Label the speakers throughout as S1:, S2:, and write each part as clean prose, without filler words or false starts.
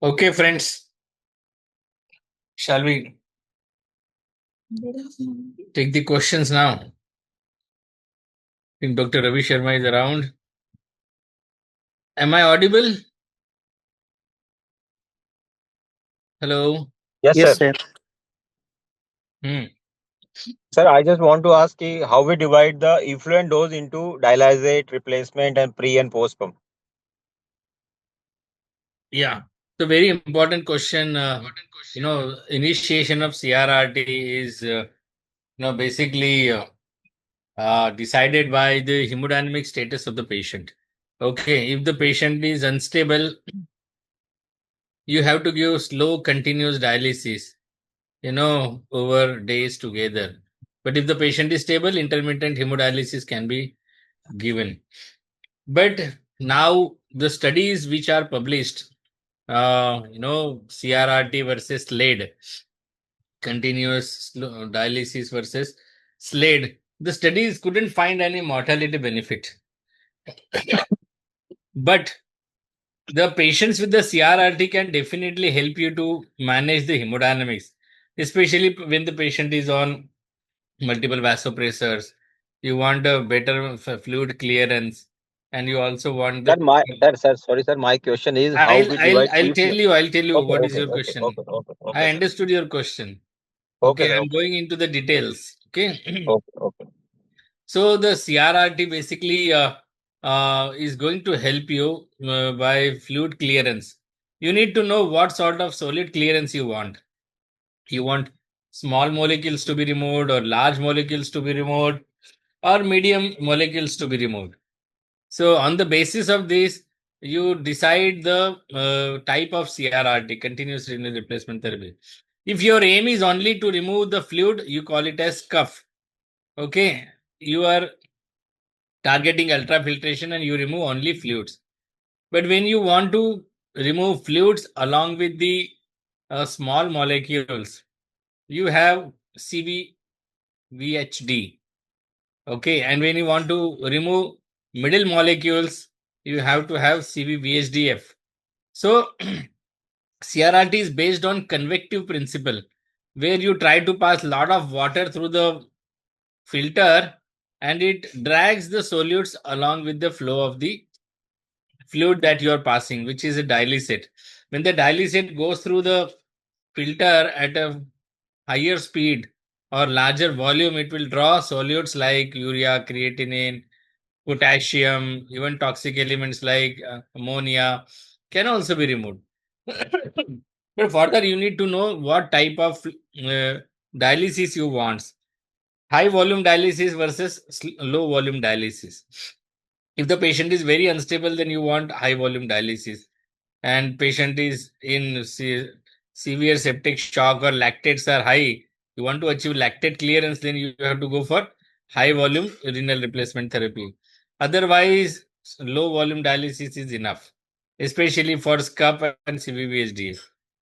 S1: Okay, friends, shall we take the questions now? I think Dr. Ravi Sharma is around. Am I audible? Hello.
S2: Yes,
S3: Yes,
S2: sir.
S3: sir.
S1: Hmm.
S2: Sir, I just want to ask how we divide the effluent dose into dialysate, replacement, and pre and post pump.
S1: Yeah. So very important question. Initiation of CRRT is, basically decided by the hemodynamic status of the patient. Okay. If the patient is unstable, you have to give slow, continuous dialysis, over days together. But if the patient is stable, intermittent hemodialysis can be given. But now the studies which are published, CRRT versus SLADE, continuous dialysis versus SLADE, the studies couldn't find any mortality benefit. But the patients with the CRRT can definitely help you to manage the hemodynamics, especially when the patient is on multiple vasopressors. You want a better fluid clearance, and you also want the.
S2: Sorry, sir. My question is how
S1: I'll
S2: we
S1: I'll
S2: divide
S1: I'll tell
S2: effluent.
S1: you. I'll tell you
S2: Okay,
S1: what is
S2: okay,
S1: your
S2: okay,
S1: question.
S2: okay, okay,
S1: I
S2: okay, sir.
S1: understood your question.
S2: Okay,
S1: Okay,
S2: sir.
S1: I'm
S2: Okay,
S1: going into the details. Okay.
S2: okay, okay.
S1: So the CRRT basically is going to help you by fluid clearance. You need to know what sort of solid clearance you want. You want small molecules to be removed, or large molecules to be removed, or medium molecules to be removed. So on the basis of this, you decide the type of CRRT, continuous renal replacement therapy. If your aim is only to remove the fluid, you call it as cuff. Okay, you are targeting ultrafiltration and you remove only fluids. But when you want to remove fluids along with the small molecules, you have CVVHD. Okay, and when you want to remove middle molecules, you have to have CVVHDF. So CRRT is based on convective principle, where you try to pass lot of water through the filter, and it drags the solutes along with the flow of the fluid that you are passing, which is a dialysate. When the dialysate goes through the filter at a higher speed or larger volume, it will draw solutes like urea, creatinine, potassium, even toxic elements like ammonia can also be removed. But further, you need to know what type of dialysis you want. High volume dialysis versus low volume dialysis. If the patient is very unstable, then you want high volume dialysis. And patient is in severe septic shock or lactates are high, you want to achieve lactate clearance, then you have to go for high volume renal replacement therapy. Otherwise, low volume dialysis is enough, especially for SCUP and CVVHD.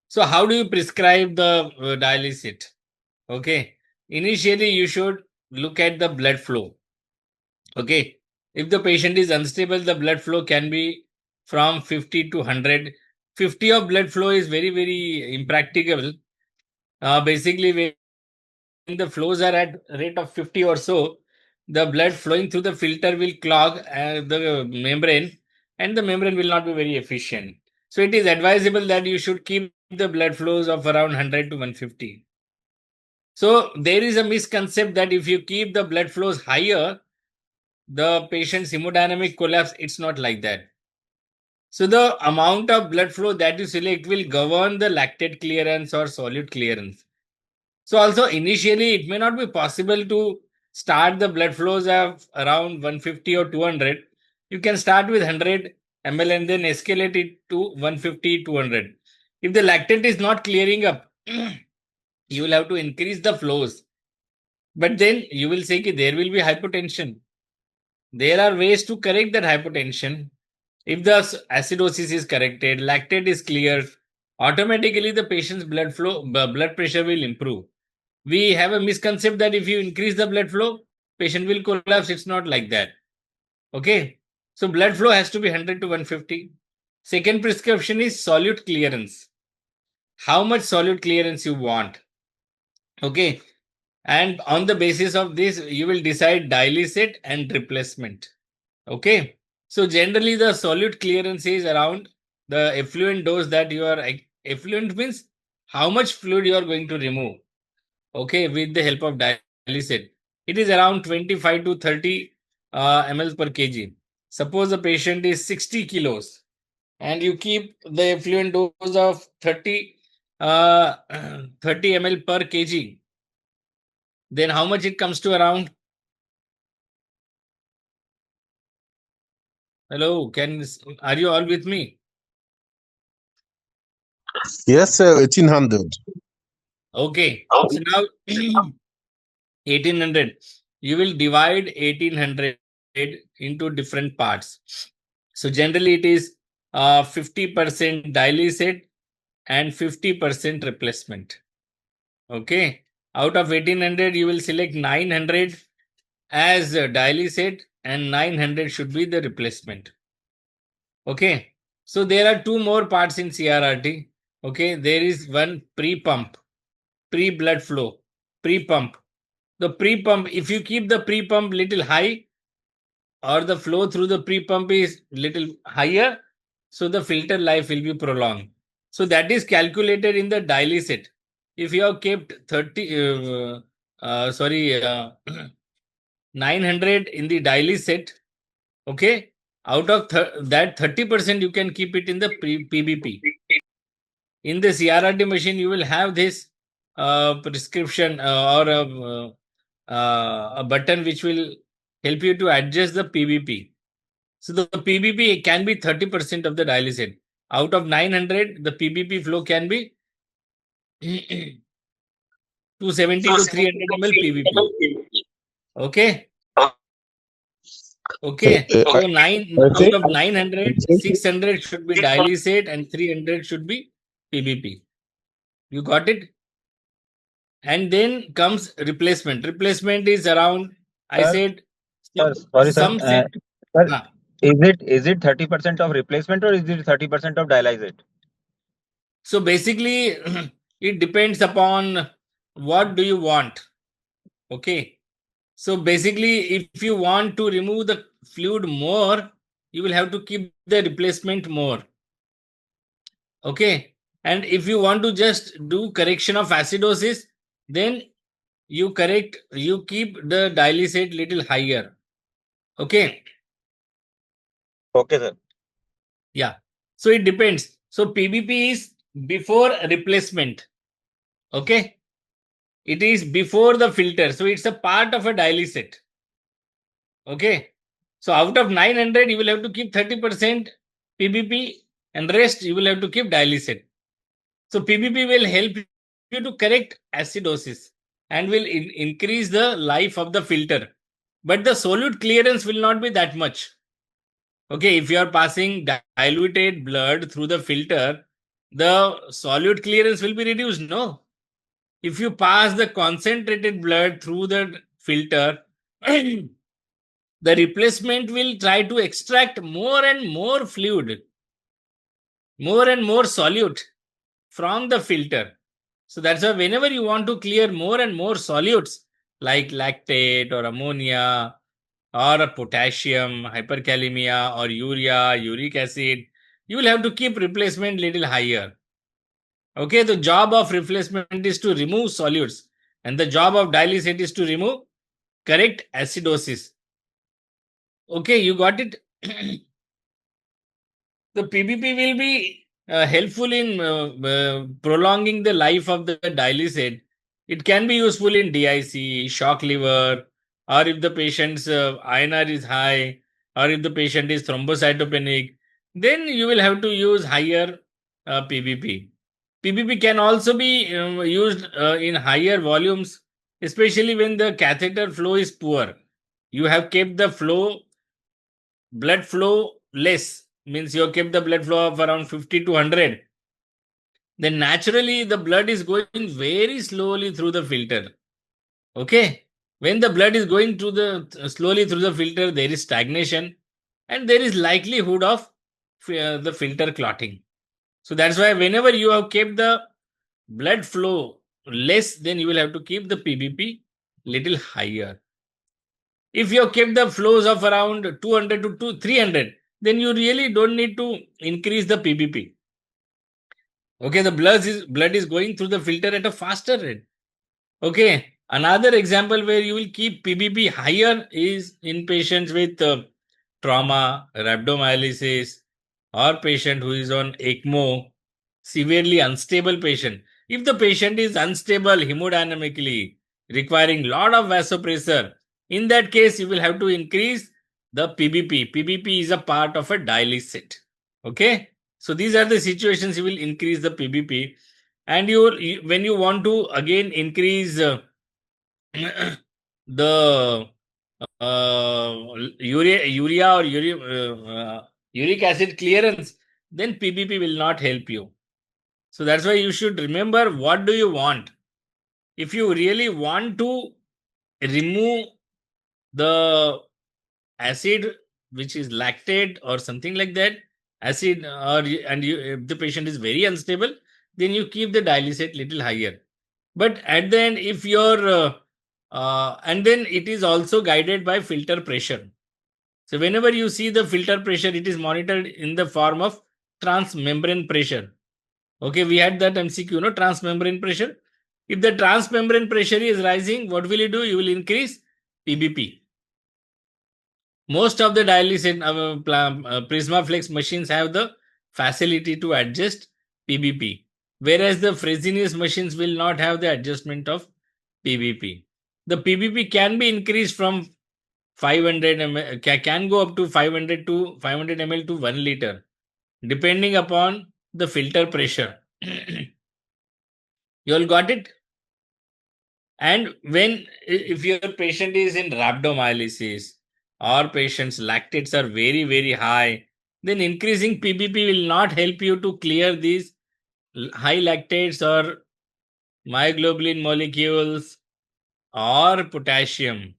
S1: So how do you prescribe the dialysis? Okay, initially you should look at the blood flow. Okay, if the patient is unstable, the blood flow can be from 50 to 100. 50 of blood flow is very, very impracticable. Basically, when the flows are at rate of 50 or so, the blood flowing through the filter will clog the membrane, and the membrane will not be very efficient. So it is advisable that you should keep the blood flows of around 100 to 150. So there is a misconception that if you keep the blood flows higher, the patient's hemodynamic collapse. It's not like that. So the amount of blood flow that you select will govern the lactate clearance or solute clearance. So also initially it may not be possible to start the blood flows of around 150 or 200. You can start with 100 ml and then escalate it to 150, 200. If the lactate is not clearing up, you will have to increase the flows. But then you will say that there will be hypotension. There are ways to correct that hypotension. If the acidosis is corrected, lactate is cleared, automatically the patient's blood pressure will improve. We have a misconception that if you increase the blood flow, patient will collapse. It's not like that. Okay. So blood flow has to be 100 to 150. Second prescription is solute clearance. How much solute clearance you want. Okay. And on the basis of this, you will decide dialysate and replacement. Okay. So generally, the solute clearance is around the effluent dose that you are. Effluent means how much fluid you are going to remove. Okay, with the help of dialysate. It is around 25 to 30 ml per kg. Suppose the patient is 60 kilos and you keep the effluent dose of 30 ml per kg. Then how much it comes to around? Hello, are you all with me?
S3: Yes, sir, 1800.
S1: Okay, so now 1800. You will divide 1800 into different parts. So generally it is 50% dialysate and 50% replacement. Okay. Out of 1800, you will select 900 as dialysate and 900 should be the replacement. Okay. So there are two more parts in CRRT. Okay. There is one pre-pump, pre-blood flow, pre-pump. The pre-pump, if you keep the pre-pump little high, or the flow through the pre-pump is little higher, so the filter life will be prolonged. So that is calculated in the dialysate. If you have kept 900 in the dialysate, okay, out of that 30% you can keep it in the PBP. In the CRRT machine, you will have this prescription or a button which will help you to adjust the PBP. So the PBP can be 30% of the dialysate. Out of 900, the PBP flow can be 270 to 300 ml PBP. Okay. Okay.
S3: Uh,
S1: So
S3: I
S1: out
S3: think,
S1: of 900, 600 should be dialysate and 300 should be PBP. You got it? And then comes replacement. Replacement is around, I
S2: Sir,
S1: said,
S2: sir, sorry, sir.
S1: some set.
S2: Sir,
S1: Ah,
S2: is it 30% of replacement or is it 30% of dialysate?
S1: so basically, it depends upon what do you want. Okay. So basically, if you want to remove the fluid more, you will have to keep the replacement more. Okay. And if you want to just do correction of acidosis, then you keep the dialysate little higher. Okay.
S2: Okay, sir.
S1: Yeah. So it depends. So PBP is before replacement. Okay. It is before the filter. So it's a part of a dialysate. Okay. So out of 900, you will have to keep 30% PBP and rest you will have to keep dialysate. So PBP will help you to correct acidosis and will increase the life of the filter. But the solute clearance will not be that much. Okay, if you are passing diluted blood through the filter, the solute clearance will be reduced. No. If you pass the concentrated blood through the filter, the replacement will try to extract more and more fluid, more and more solute from the filter. So that's why whenever you want to clear more and more solutes like lactate or ammonia or a potassium, hyperkalemia or urea, uric acid, you will have to keep replacement little higher. Okay, the job of replacement is to remove solutes and the job of dialysate is to remove correct acidosis. Okay, you got it? The PBP will be helpful in prolonging the life of the dialysate. It can be useful in DIC, shock liver, or if the patient's INR is high, or if the patient is thrombocytopenic, then you will have to use higher PBP. PBP can also be used in higher volumes, especially when the catheter flow is poor. You have kept the blood flow less, means you have kept the blood flow of around 50 to 100, then naturally the blood is going very slowly through the filter. Okay. When the blood is going through the slowly through the filter, there is stagnation and there is likelihood of the filter clotting. So that's why whenever you have kept the blood flow less, then you will have to keep the PBP little higher. If you have kept the flows of around 200 to 300, then you really don't need to increase the PBP. Okay, the blood is going through the filter at a faster rate. Okay, another example where you will keep PBP higher is in patients with trauma, rhabdomyolysis, or patient who is on ECMO, severely unstable patient. If the patient is unstable hemodynamically, requiring lot of vasopressor, in that case you will have to increase the PBP. PBP is a part of a dialysate. Okay, so these are the situations you will increase the PBP, and when you want to again increase the urea or uric acid clearance, then PBP will not help you. So that's why you should remember what do you want. If you really want to remove the acid which is lactate or something like that, acid, if the patient is very unstable, then you keep the dialysate little higher. But at the end, if you're and then it is also guided by filter pressure. So whenever you see the filter pressure, it is monitored in the form of transmembrane pressure. Okay, we had that MCQ, no, transmembrane pressure. If the transmembrane pressure is rising, what will you do? You will increase PBP. Most of the dialysate Prismaflex machines have the facility to adjust PBP, whereas the Fresenius machines will not have the adjustment of PBP. The PBP can be increased from 500 ml, can go up to 500 to 500 ml to 1 liter, depending upon the filter pressure. You all got it? And if your patient is in rhabdomyolysis or patient's lactates are very, very high, then increasing PBP will not help you to clear these high lactates or myoglobulin molecules or potassium.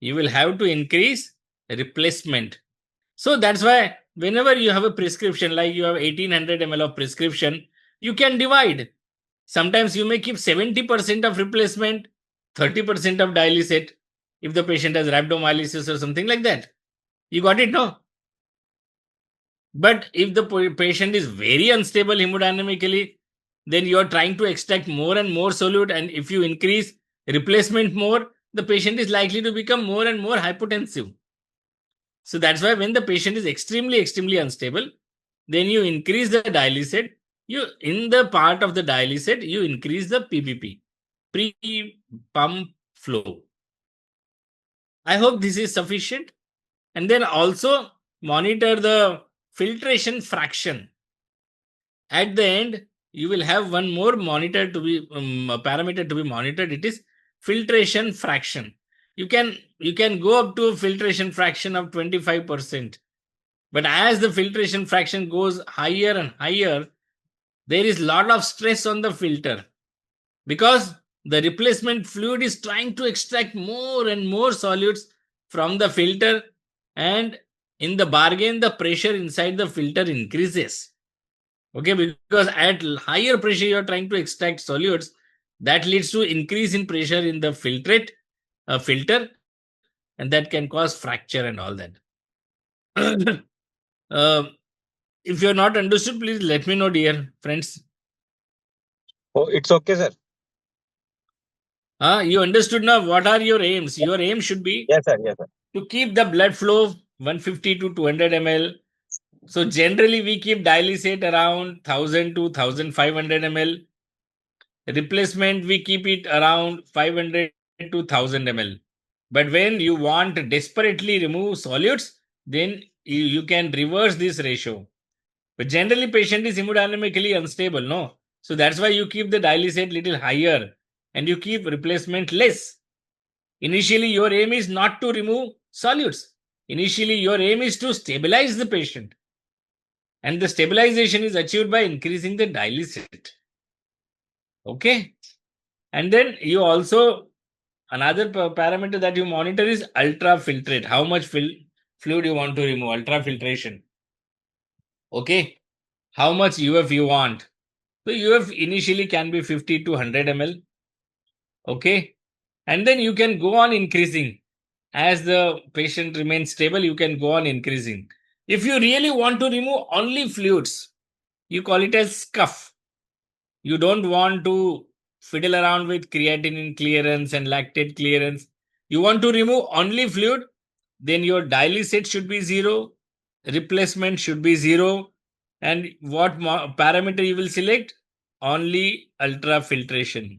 S1: You will have to increase replacement. So that's why whenever you have a prescription, like you have 1800 ml of prescription, you can divide. Sometimes you may keep 70% of replacement, 30% of dialysate if the patient has rhabdomyolysis or something like that. You got it, no? But if the patient is very unstable hemodynamically, then you are trying to extract more and more solute, and if you increase replacement more, the patient is likely to become more and more hypotensive. So that's why when the patient is extremely, extremely unstable, then you increase the dialysate. You in the part of the dialysate, you increase the PBP, pre-pump flow. I hope this is sufficient. And then also monitor the filtration fraction. At the end, you will have one more monitor to be parameter to be monitored. It is filtration fraction. You can go up to a filtration fraction of 25%. But as the filtration fraction goes higher and higher, there is lot of stress on the filter, because the replacement fluid is trying to extract more and more solutes from the filter, and in the bargain the pressure inside the filter increases. Okay, because at higher pressure you are trying to extract solutes, that leads to increase in pressure in the filter, and that can cause fracture and all that. uh, if you are not understood, please let me know, dear friends.
S2: Oh, it's okay, sir.
S1: You understood now. What are your aims? Your aim should be
S2: Yes, sir. Yes, sir.
S1: to keep the blood flow 150 to 200 ml. So generally we keep dialysate around 1000 to 1500 ml. Replacement we keep it around 500 to 1000 ml. But when you want to desperately remove solutes, then you can reverse this ratio. But generally patient is hemodynamically unstable, no? So that's why you keep the dialysate little higher and you keep replacement less. Initially, your aim is not to remove solutes. Initially, your aim is to stabilize the patient. And the stabilization is achieved by increasing the dialysate. Okay. And then you also, another parameter that you monitor is ultrafiltrate. How much fluid you want to remove, ultrafiltration. Okay, how much UF you want? So UF initially can be 50 to 100 ml. Okay, and then you can go on increasing as the patient remains stable. You can go on increasing. If you really want to remove only fluids, you call it as scuff. You don't want to fiddle around with creatinine clearance and lactate clearance. You want to remove only fluid, then your dialysate should be zero, replacement should be zero, and what parameter you will select? Only ultrafiltration.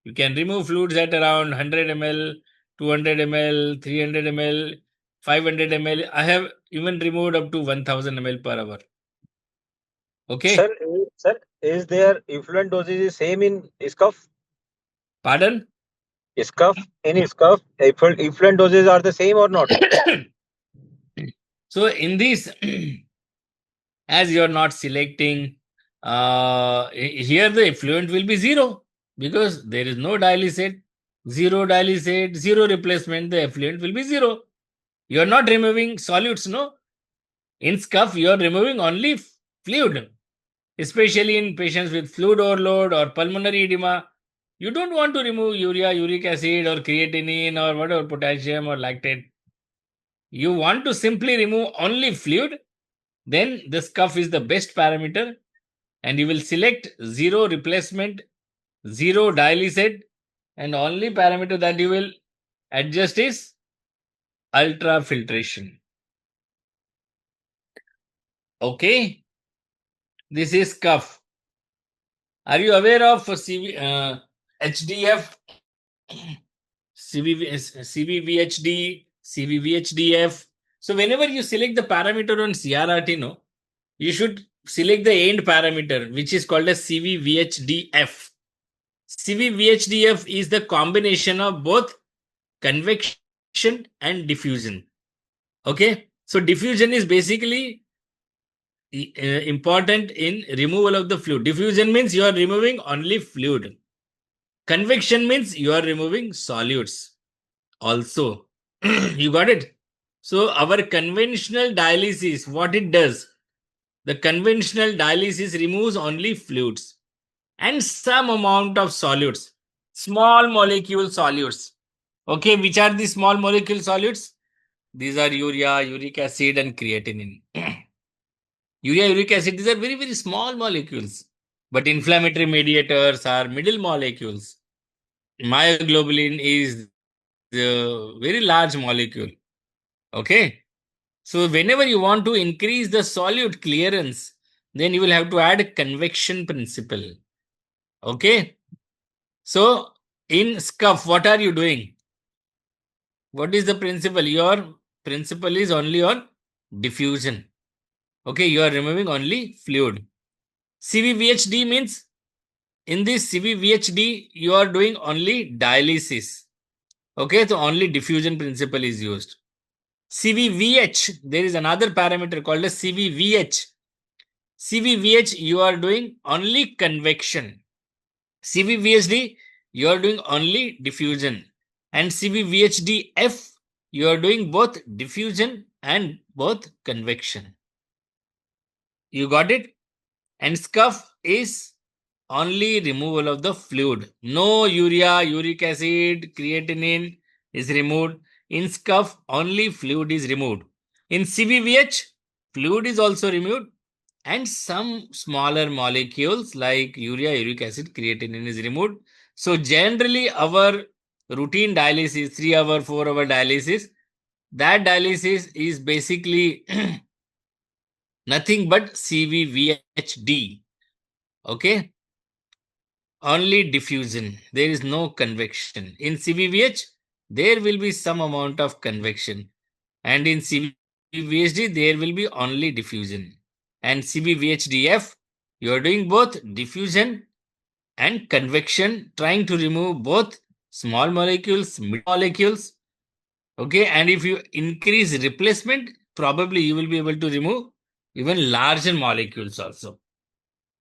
S1: You can remove fluids at around 100 ml, 200 ml, 300 ml, 500 ml. I have even removed up to 1000 ml per hour.
S2: Sir,
S1: Okay.
S2: sir, is there effluent dosage is same in SCUF?
S1: Pardon?
S2: SCUF in SCUF, effluent doses are the same or not?
S1: So in this, as you are not selecting, here the effluent will be zero because there is no dialysate, zero replacement. The effluent will be zero. You are not removing solutes, no. In scuff, you are removing only fluid, especially in patients with fluid overload or pulmonary edema. You don't want to remove urea, uric acid, or creatinine, or whatever, potassium or lactate. You want to simply remove only fluid, then the scuff is the best parameter, and you will select zero replacement, zero dialysate, and only parameter that you will adjust is ultrafiltration. Okay, this is scuff. Are you aware of HDF, CVVHD, CVVHDF? So whenever you select the parameter on CRRT, no, you should select the end parameter, which is called as CVVHDF. CVVHDF is the combination of both convection and diffusion. Okay, so diffusion is basically important in removal of the fluid. Diffusion means you are removing only fluid. Convection means you are removing solutes also. You got it? So our conventional dialysis, what it does, the conventional dialysis removes only fluids and some amount of solutes, small molecule solutes. Okay, which are the small molecule solutes? These are urea, uric acid, and creatinine. Urea, uric acid, these are very, very small molecules. But inflammatory mediators are middle molecules. Myoglobulin is the very large molecule. Okay. So whenever you want to increase the solute clearance, then you will have to add convection principle. Okay. So in scuff, what are you doing? What is the principle? Your principle is only on diffusion. Okay, you are removing only fluid. CVVHD means in this CVVHD, you are doing only dialysis. Okay, so only diffusion principle is used. CVVH, there is another parameter called as CVVH. CVVH, you are doing only convection. CVVHD, you are doing only diffusion. And CVVHDF, you are doing both diffusion and both convection. You got it? And scuff is only removal of the fluid. No urea, uric acid, creatinine is removed. In scuff, only fluid is removed. In CVVH, fluid is also removed and some smaller molecules like urea, uric acid, creatinine is removed. So generally our routine dialysis, 3 hour, 4 hour dialysis, that dialysis is basically nothing but CVVHD. Okay, only diffusion. There is no convection. In CVVH, there will be some amount of convection, and in CVVHD, there will be only diffusion. And CVVHDF, you are doing both diffusion and convection, trying to remove both small molecules, mid molecules. Okay, and if you increase replacement, probably you will be able to remove even larger molecules also.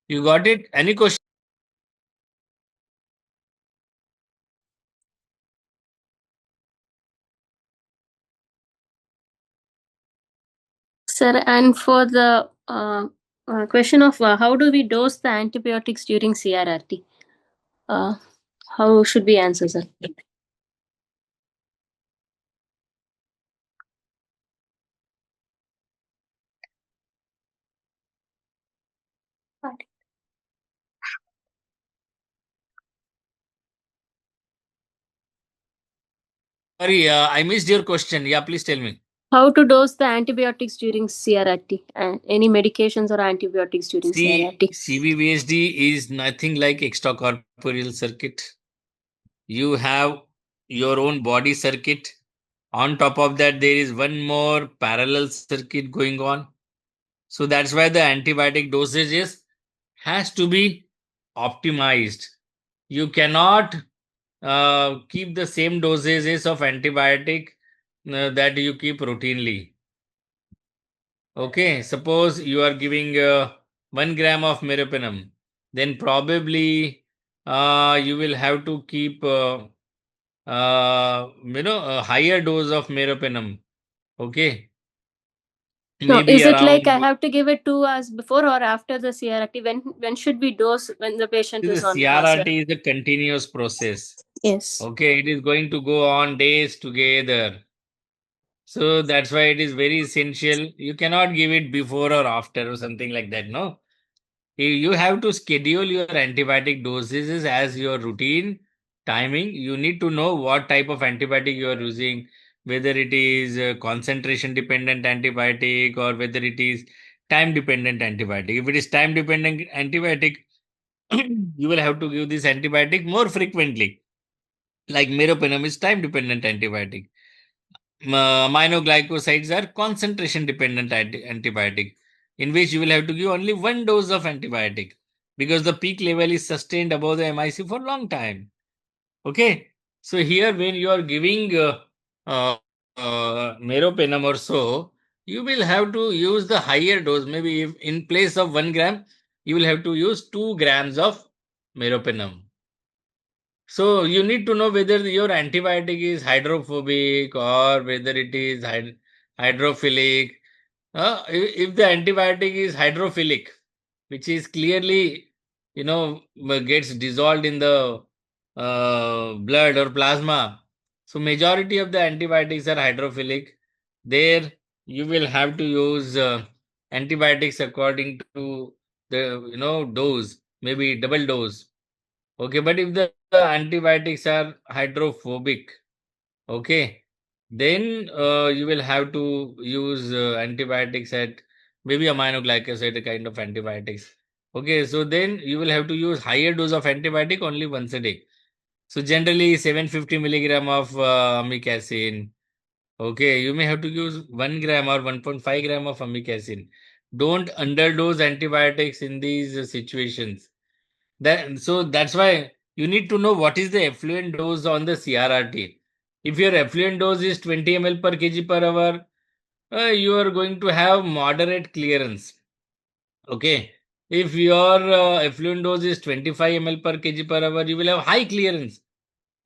S1: You got it? Any question?
S4: Sir, and for the Question of how do we dose the antibiotics during CRRT? Uh, how should we answer, sir?
S1: Sorry, I missed your question. Yeah, please tell me.
S4: How to dose the antibiotics during CRRT? And any medications or antibiotics during
S1: See,
S4: CRRT?
S1: CVVSD is nothing like extracorporeal circuit. You have your own body circuit. On top of that, there is one more parallel circuit going on. So that's why the antibiotic dosages has to be optimized. You cannot keep the same dosages of antibiotic that you keep routinely. Okay, suppose you are giving 1 gram of meropenem, then probably you will have to keep a higher dose of meropenem. Okay,
S4: No,
S1: maybe
S4: is it like I
S1: around.
S4: have to give it 2 hours before or after the CRRT? When should we dose when the patient
S1: See, the
S4: is on
S1: CRRT
S4: CRRT?
S1: is a continuous process.
S4: Yes.
S1: Okay, it is going to go on days together. So that's why it is very essential. You cannot give it before or after or something like that. No, you have to schedule your antibiotic dosages as your routine timing. You need to know what type of antibiotic you are using, whether it is concentration dependent antibiotic or whether it is time dependent antibiotic. If it is time dependent antibiotic, you will have to give this antibiotic more frequently. Like meropenem is time dependent antibiotic. Aminoglycosides are concentration dependent antibiotic, in which you will have to give only one dose of antibiotic because the peak level is sustained above the MIC for long time. Okay, so here when you are giving uh, meropenem or so, you will have to use the higher dose. Maybe if in place of 1 gram, you will have to use 2 grams of meropenem. So you need to know whether your antibiotic is hydrophobic or whether it is hydrophilic. If the antibiotic is hydrophilic, which is clearly, gets dissolved in the blood or plasma. So majority of the antibiotics are hydrophilic. There you will have to use antibiotics according to the dose, maybe double dose. Okay, but if the antibiotics are hydrophobic, okay, then you will have to use antibiotics at maybe aminoglycoside kind of antibiotics. Okay, so then you will have to use higher dose of antibiotic only once a day. So generally 750 milligram of amic acid. Okay, you may have to use 1 gram or 1.5 gram of amic acid. Don't underdose antibiotics in these situations. That's why you need to know what is the effluent dose on the CRRT. If your effluent dose is 20 ml per kg per hour, you are going to have moderate clearance. Okay. If your effluent dose is 25 ml per kg per hour, you will have high clearance.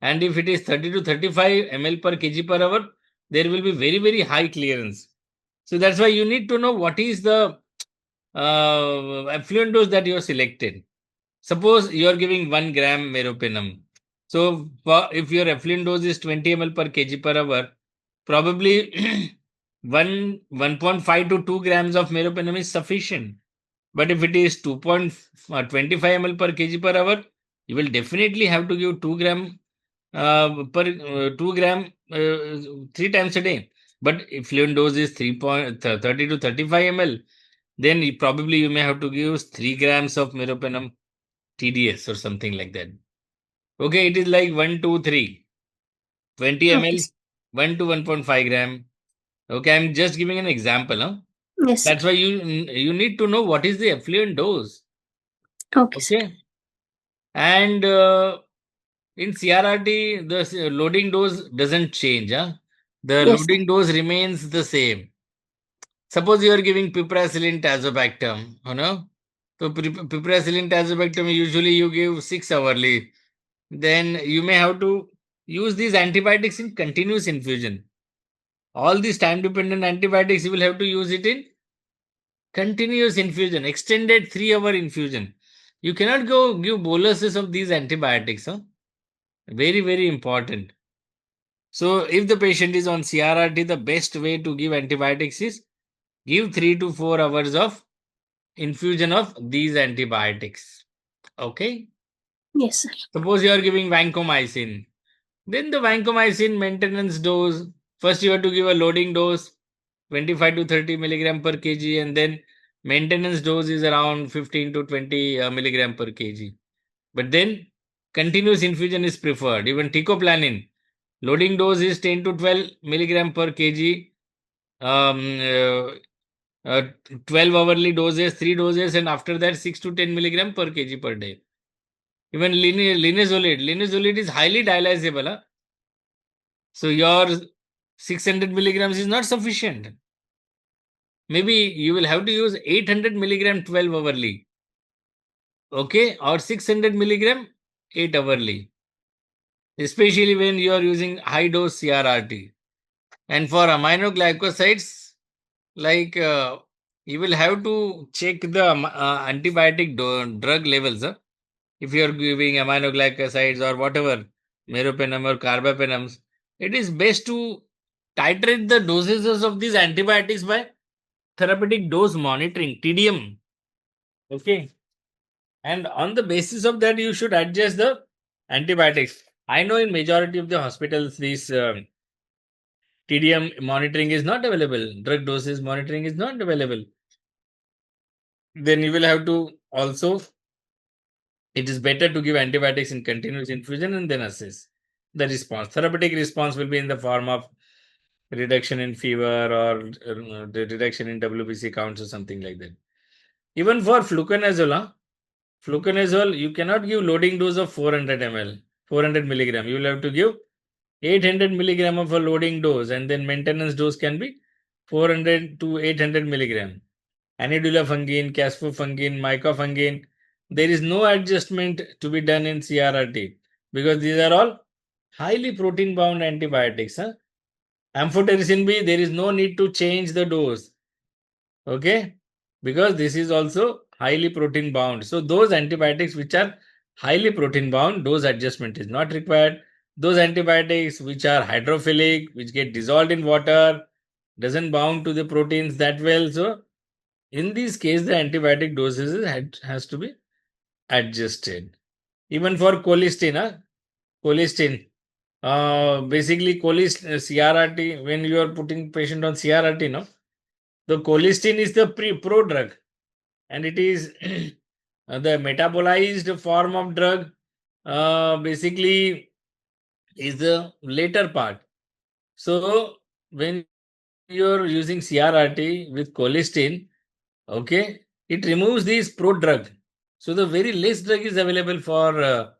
S1: And if it is 30 to 35 ml per kg per hour, there will be very, very high clearance. So that's why you need to know what is the effluent dose that you have selected. Suppose you are giving 1 gram meropenem. So if your effluent dose is 20 ml per kg per hour, probably 1.5 to 2 grams of meropenem is sufficient. But if it is 2.25 ml per kg per hour, you will definitely have to give 2 gram per 2 gram 3 times a day. But if effluent dose is 30 to 35 ml, then probably you may have to give 3 grams of meropenem TDS or something like that. Okay, it is like 1, 2, 3, 20
S4: Okay.
S1: ml, 1 to 1.5 gram. Okay, I'm just giving an example. Huh?
S4: Yes, sir.
S1: That's why you need to know what is the effluent dose.
S4: Okay, sir.
S1: Okay, and in CRRT, the loading dose doesn't change. Huh? The
S4: Yes, sir.
S1: loading dose remains the same. Suppose you are giving piperacillin tazobactam, So piperacillin tazobactam usually you give 6 hourly. Then you may have to use these antibiotics in continuous infusion. All these time dependent antibiotics, you will have to use it in continuous infusion, extended 3-hour infusion. You cannot go give boluses of these antibiotics. Huh? Very, very important. So, if the patient is on CRRT, the best way to give antibiotics is give 3 to 4 hours of infusion of these antibiotics. Okay.
S4: Yes, sir.
S1: Suppose you are giving vancomycin. Then the vancomycin maintenance dose, first you have to give a loading dose 25 to 30 milligram per kg, and then maintenance dose is around 15 to 20 milligram per kg. But then continuous infusion is preferred. Even ticoplanin, loading dose is 10 to 12 milligram per kg. Um, uh, 12 hourly doses, 3 doses, and after that 6 to 10 milligram per kg per day. Even linezolid is highly dialysable. Huh? So your 600 milligrams is not sufficient. Maybe you will have to use 800 milligram 12 hourly. Okay, or 600 milligram 8 hourly. Especially when you are using high dose CRRT. And for aminoglycosides, like you will have to check the antibiotic drug levels. If you are giving aminoglycosides or whatever, meropenem or carbapenems, it is best to titrate the dosages of these antibiotics by therapeutic dose monitoring, TDM. Okay. And on the basis of that, you should adjust the antibiotics. I know in majority of the hospitals, this TDM monitoring is not available. Drug doses monitoring is not available. Then you will have to also, it is better to give antibiotics in continuous infusion and then assess the response. Therapeutic response will be in the form of reduction in fever or the reduction in WBC counts or something like that. Even for fluconazole, you cannot give loading dose of 400 ml, 400 milligram. You will have to give 800 milligram of a loading dose, and then maintenance dose can be 400 to 800 milligram. Anidulafungin, casfofungin, micafungin. There is no adjustment to be done in CRRT because these are all highly protein bound antibiotics. Huh? Amphotericin B, there is no need to change the dose. Okay, because this is also highly protein bound. So those antibiotics which are highly protein bound, dose adjustment is not required. Those antibiotics which are hydrophilic, which get dissolved in water, doesn't bound to the proteins that well. So in this case, the antibiotic doses has to be adjusted. Even for colistin, colistin, basically CRRT, when you are putting patient on CRRT, no, the colistin is the pro drug, and it is the metabolized form of drug. Basically, is the later part. So when you're using CRRT with colistin, okay, it removes this pro drug. So the very less drug is available for the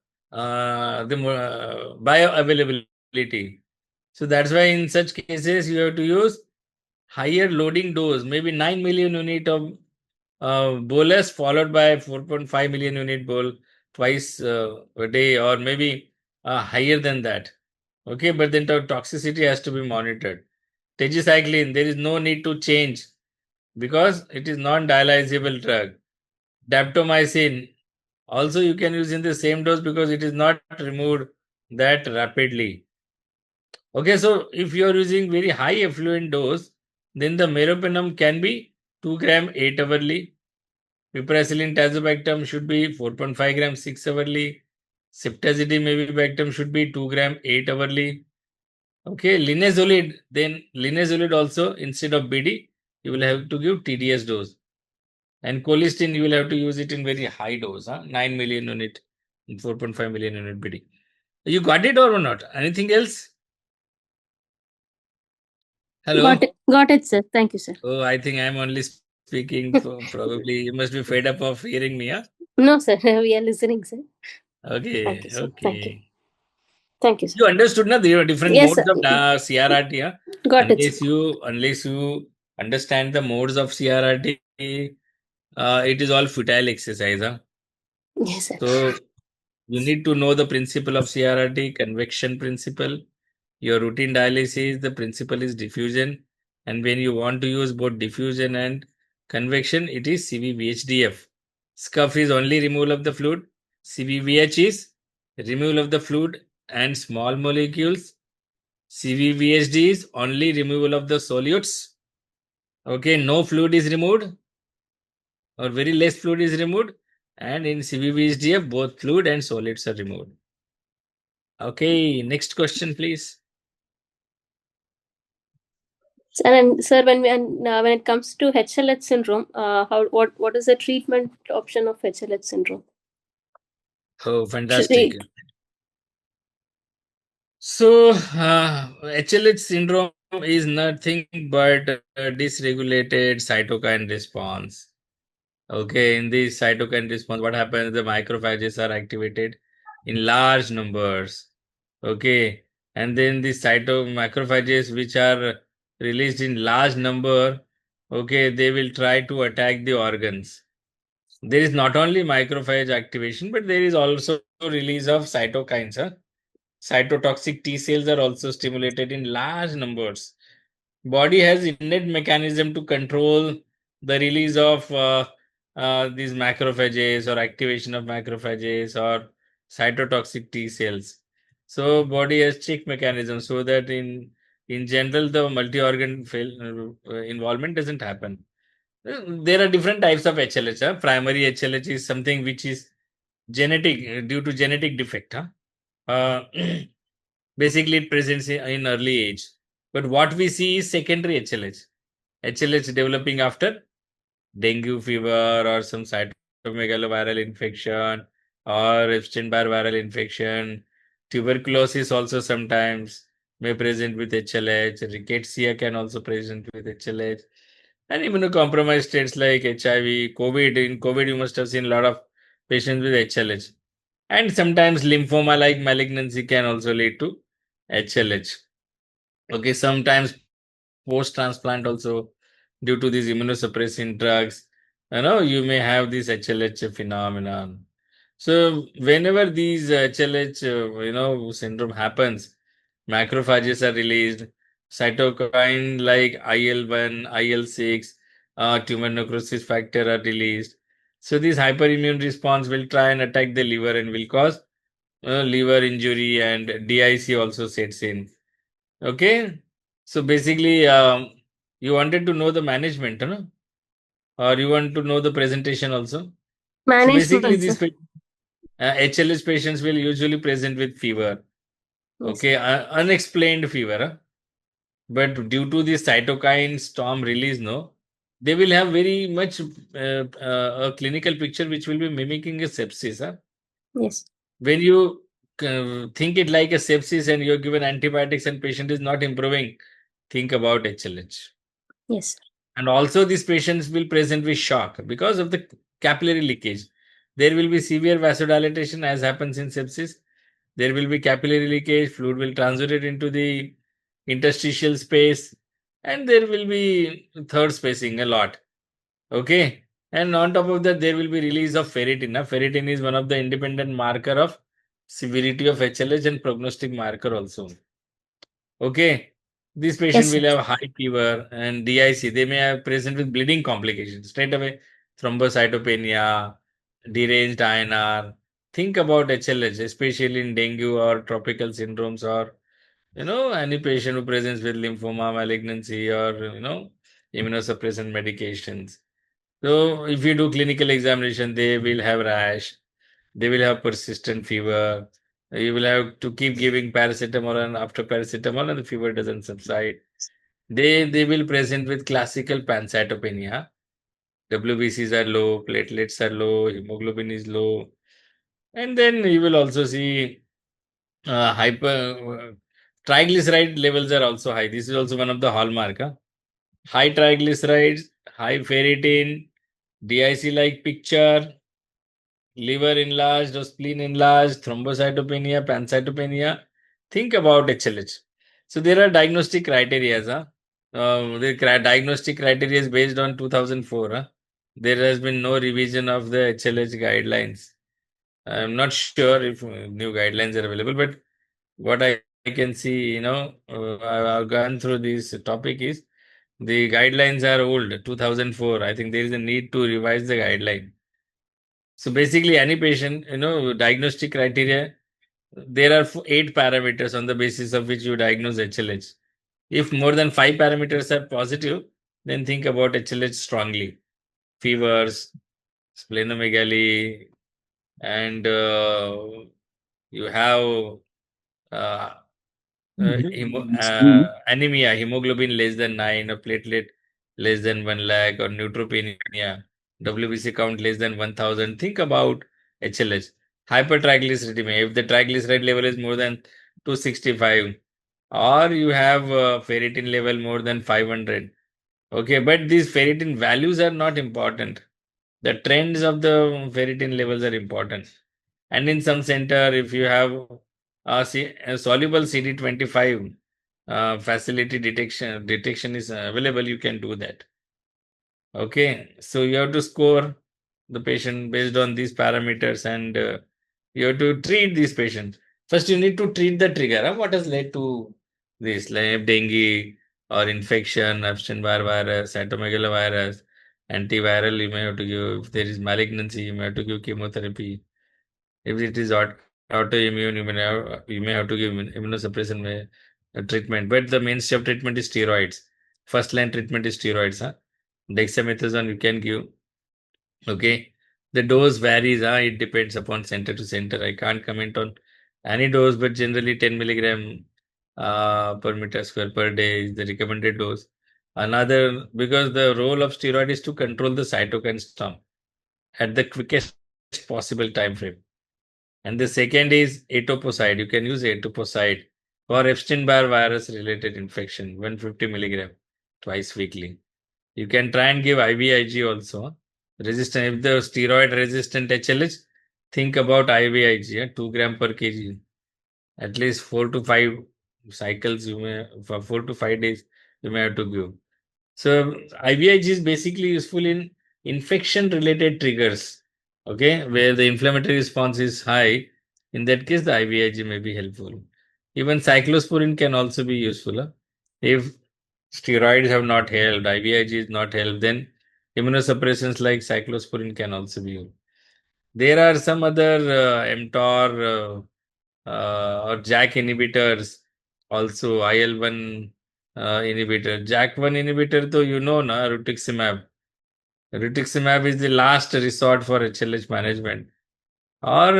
S1: bioavailability. So that's why in such cases you have to use higher loading dose, maybe 9 million unit of bolus followed by 4.5 million unit bol twice a day, or maybe higher than that. Okay, but then the toxicity has to be monitored. Tetracycline, there is no need to change because it is non-dialysable drug. Daptomycin, also you can use in the same dose because it is not removed that rapidly. Okay, so if you are using very high effluent dose, then the meropenem can be 2 gram 8 hourly. Piperacillin tazobactam should be 4.5 gram 6 hourly. Ceftazidime avibactam should be 2 gram 8 hourly. Okay, linezolid, then linezolid also instead of BD, you will have to give TDS dose. And colistin, you will have to use it in very high dose, 9 million unit, 4.5 million unit BD. You got it or not? Anything else? Hello?
S4: Got it, sir. Thank you, sir.
S1: Oh, I think I'm only speaking. Probably you must be fed up of hearing me, huh?
S4: No, sir. We are listening, sir.
S1: Okay,
S4: Thank you, sir. Thank you.
S1: okay.
S4: Thank you, sir.
S1: You understood now there are different
S4: Yes,
S1: modes
S4: sir.
S1: of CRRT. Huh?
S4: Got it, sir.
S1: Unless you understand the modes of CRRT, it is all futile exercise. Huh?
S4: Yes, sir.
S1: So you need to know the principle of CRRT, convection principle. Your routine dialysis, the principle is diffusion. And when you want to use both diffusion and Convection, it is CVVHDF. Scuff is only removal of the fluid. CVVH is removal of the fluid and small molecules. CVVHD is only removal of the solutes. Okay, no fluid is removed or very less fluid is removed. And in CVVHDF, both fluid and solids are removed. Okay, next question, please.
S4: And sir, when it comes to HLH syndrome, what is the treatment option of HLH syndrome?
S1: Oh, fantastic. So, HLH syndrome is nothing but a dysregulated cytokine response. Okay, in this cytokine response, what happens? The macrophages are activated in large numbers. Okay, and then the macrophages, which are released in large number, okay, they will try to attack the organs. There is not only macrophage activation, but there is also release of cytokines. Huh? Cytotoxic T cells are also stimulated in large numbers. Body has innate mechanism to control the release of these macrophages or activation of macrophages or cytotoxic T cells. So body has check mechanism so that in general the multi-organ involvement doesn't happen. There are different types of HLH. Huh? Primary HLH is something which is genetic due to genetic defect. Huh? Uh, Basically, it presents in early age. But what we see is secondary HLH. HLH developing after dengue fever or some cytomegaloviral infection or Epstein-Barr viral infection. Tuberculosis also sometimes may present with HLH. Rickettsia can also present with HLH. And immunocompromised states like HIV, COVID. In COVID, you must have seen a lot of patients with HLH. And sometimes lymphoma like malignancy can also lead to HLH. Okay, sometimes post transplant also due to these immunosuppressant drugs, you may have this HLH phenomenon. So whenever these HLH, syndrome happens, macrophages are released, cytokine like IL-1, IL-6, tumor necrosis factor are released. So this hyperimmune response will try and attack the liver and will cause liver injury, and DIC also sets in. Okay, so basically, you wanted to know the management, no? Or you want to know the presentation also? So basically,
S4: Management,
S1: these
S4: sir.
S1: HLH patients will usually present with fever.
S4: Yes.
S1: Okay, unexplained fever. Huh? But due to the cytokine storm release, no, they will have very much a clinical picture which will be mimicking a sepsis. Huh?
S4: Yes.
S1: When you think it like a sepsis and you're given antibiotics and patient is not improving, think about HLH.
S4: Yes.
S1: And also these patients will present with shock because of the capillary leakage. There will be severe vasodilatation as happens in sepsis. There will be capillary leakage, fluid will transit into the interstitial space, and there will be third spacing a lot. Okay. And on top of that, there will be release of ferritin. Ferritin is one of the independent marker of severity of HLH and prognostic marker also. Okay. This patient
S4: Yes, sir.
S1: will have high fever and DIC. They may have present with bleeding complications. Straight away, thrombocytopenia, deranged INR. Think about HLH, especially in dengue or tropical syndromes, or any patient who presents with lymphoma, malignancy, or immunosuppressant medications. So if you do clinical examination, they will have rash, they will have persistent fever. You will have to keep giving paracetamol, and after paracetamol and the fever doesn't subside. They will present with classical pancytopenia. WBCs are low, platelets are low, hemoglobin is low. And then you will also see hyper triglyceride levels are also high. This is also one of the hallmark. Huh? High triglycerides, high ferritin, DIC like picture, liver enlarged or spleen enlarged, thrombocytopenia, pancytopenia. Think about HLH. So there are diagnostic criteria. Huh? The diagnostic criteria is based on 2004. Huh? There has been no revision of the HLH guidelines. I'm not sure if new guidelines are available, but what I can see, I've gone through this topic is The guidelines are old, 2004. I think there is a need to revise the guideline. So basically, any patient, diagnostic criteria, there are 8 parameters on the basis of which you diagnose HLH. If more than 5 parameters are positive, then think about HLH strongly. Fevers, splenomegaly, and you have uh, anemia, hemoglobin less than 9, or platelet less than 1 lakh, or neutropenia, WBC count less than 1000. Think about HLH. Hypertriglyceridemia, if the triglyceride level is more than 265, or you have ferritin level more than 500. Okay, but these ferritin values are not important. The trends of the ferritin levels are important. And in some center, if you have a soluble CD25 facility detection is available, you can do that. Okay, so you have to score the patient based on these parameters, and you have to treat these patients. First, you need to treat the trigger. What has led to this, like dengue or infection, Epstein-Barr virus, cytomegalovirus, antiviral, you may have to give. If there is malignancy, you may have to give chemotherapy. If it is autoimmune, you may have to give immunosuppression treatment. But the mainstay of treatment is steroids. First line treatment is steroids. Dexamethasone you can give. Okay. The dose varies. It depends upon center to center. I can't comment on any dose, but generally 10 milligram per meter square per day is the recommended dose. Another, because the role of steroid is to control the cytokine storm at the quickest possible time frame. And the second is etoposide. You can use etoposide for Epstein-Barr virus related infection, 150 milligram twice weekly. You can try and give IVIG also. Resistant, if the steroid resistant HLH, think about IVIG, 2 gram per kg. At least 4 to 5 cycles, for 4 to 5 days, you may have to give. So IVIG is basically useful in infection related triggers. Okay, where the inflammatory response is high. In that case, the IVIG may be helpful. Even cyclosporin can also be useful. If steroids have not helped, IVIG is not helped, then immunosuppressants like cyclosporin can also be used. There are some other mTOR or JAK inhibitors, also IL-1 inhibitor. JAK1 inhibitor, though rituximab. Rituximab is the last resort for HLH management. Or,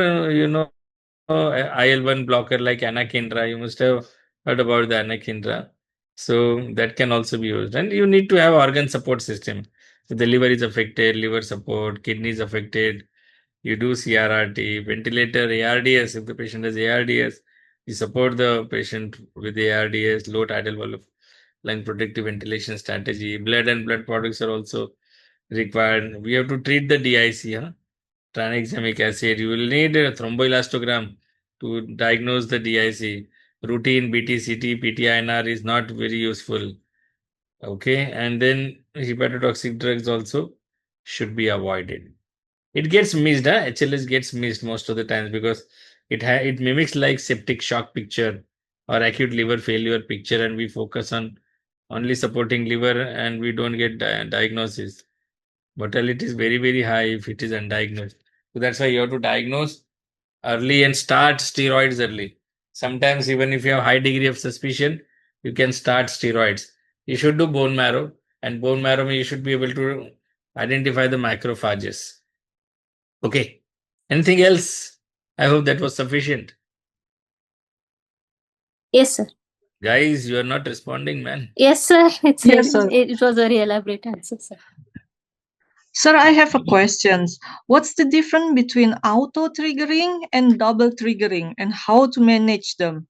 S1: IL-1 blocker like anakinra. You must have heard about the anakinra. So that can also be used. And you need to have organ support system. If the liver is affected, liver support, kidney is affected, you do CRRT, ventilator, ARDS. If the patient has ARDS, you support the patient with ARDS, low tidal volume, lung protective ventilation strategy. Blood and blood products are also required. We have to treat the DIC, tranexamic acid. You will need a thromboelastogram to diagnose the DIC. Routine BTCT, PTINR is not very useful. Okay, and then hepatotoxic drugs also should be avoided. It gets missed. HLS gets missed most of the times because it mimics like septic shock picture or acute liver failure picture, and we focus on only supporting liver and we don't get diagnosis. Mortality is very, very high if it is undiagnosed. So that's why you have to diagnose early and start steroids early. Sometimes even if you have high degree of suspicion, you can start steroids. You should do bone marrow, and bone marrow you should be able to identify the macrophages. Okay. Anything else? I hope that was sufficient.
S4: Yes, sir.
S1: Guys, you are not responding, man.
S4: Yes, sir.
S5: Yes, sir.
S4: It was a very elaborate answer, sir.
S5: Sir, I have a question. What's the difference between auto triggering and double triggering and how to manage them?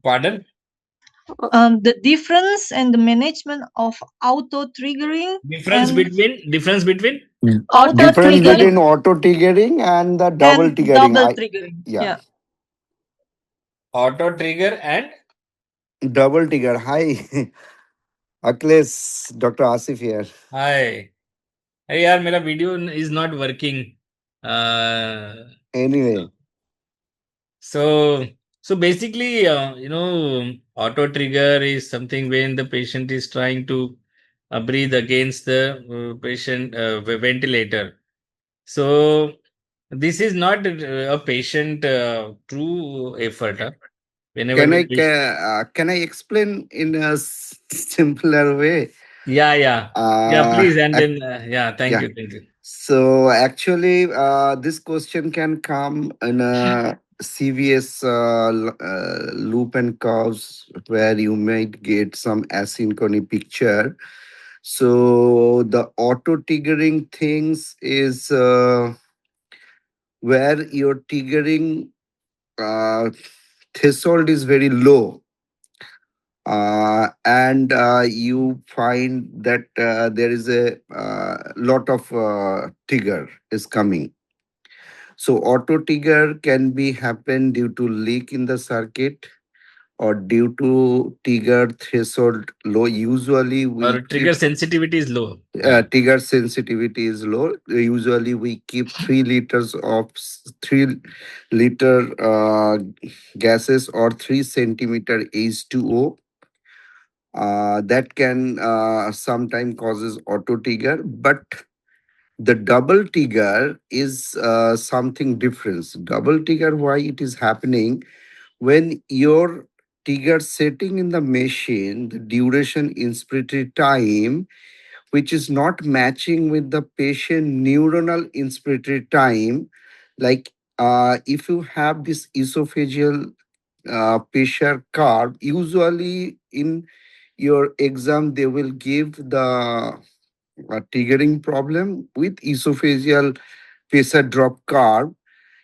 S1: Pardon?
S5: The difference and the management of auto triggering.
S1: Difference between
S5: Auto
S6: Difference
S5: triggering
S6: between auto triggering and the double
S5: and
S6: triggering.
S5: double triggering.
S6: Yeah.
S1: auto trigger and
S6: Double trigger. Hi, Aklesh, Dr. Asif here.
S1: hi. Hey यार मेरा video is not working.
S6: Anyway,
S1: So So basically, auto trigger is something when the patient is trying to breathe against the patient ventilator. So this is not a patient true effort. Whenever
S6: Can
S1: the
S6: I
S1: patient,
S6: can I explain in a simpler way?
S1: yeah,
S6: Uh,
S1: please, and
S6: ac-
S1: then yeah,
S6: yeah.
S1: thank you.
S6: So actually, this question can come in a CVS loop and curves where you might get some asynchrony picture. So the auto triggering things is where your triggering uh, threshold is very low, and you find that there is a lot of trigger is coming. So auto trigger can be happen due to leak in the circuit or due to trigger threshold low. Usually
S1: Or
S6: we
S1: trigger
S6: keep
S1: sensitivity is low. Yeah.
S6: trigger sensitivity is low. Usually we keep 3 liters of 3 liter gases or 3 centimeter H2O. That can sometimes causes auto trigger, but the double trigger is something different. Double trigger, why it is happening when your trigger setting in the machine, the duration inspiratory time, which is not matching with the patient neuronal inspiratory time. Like if you have this esophageal pressure curve, usually in your exam they will give the triggering problem with esophageal pressure drop curve.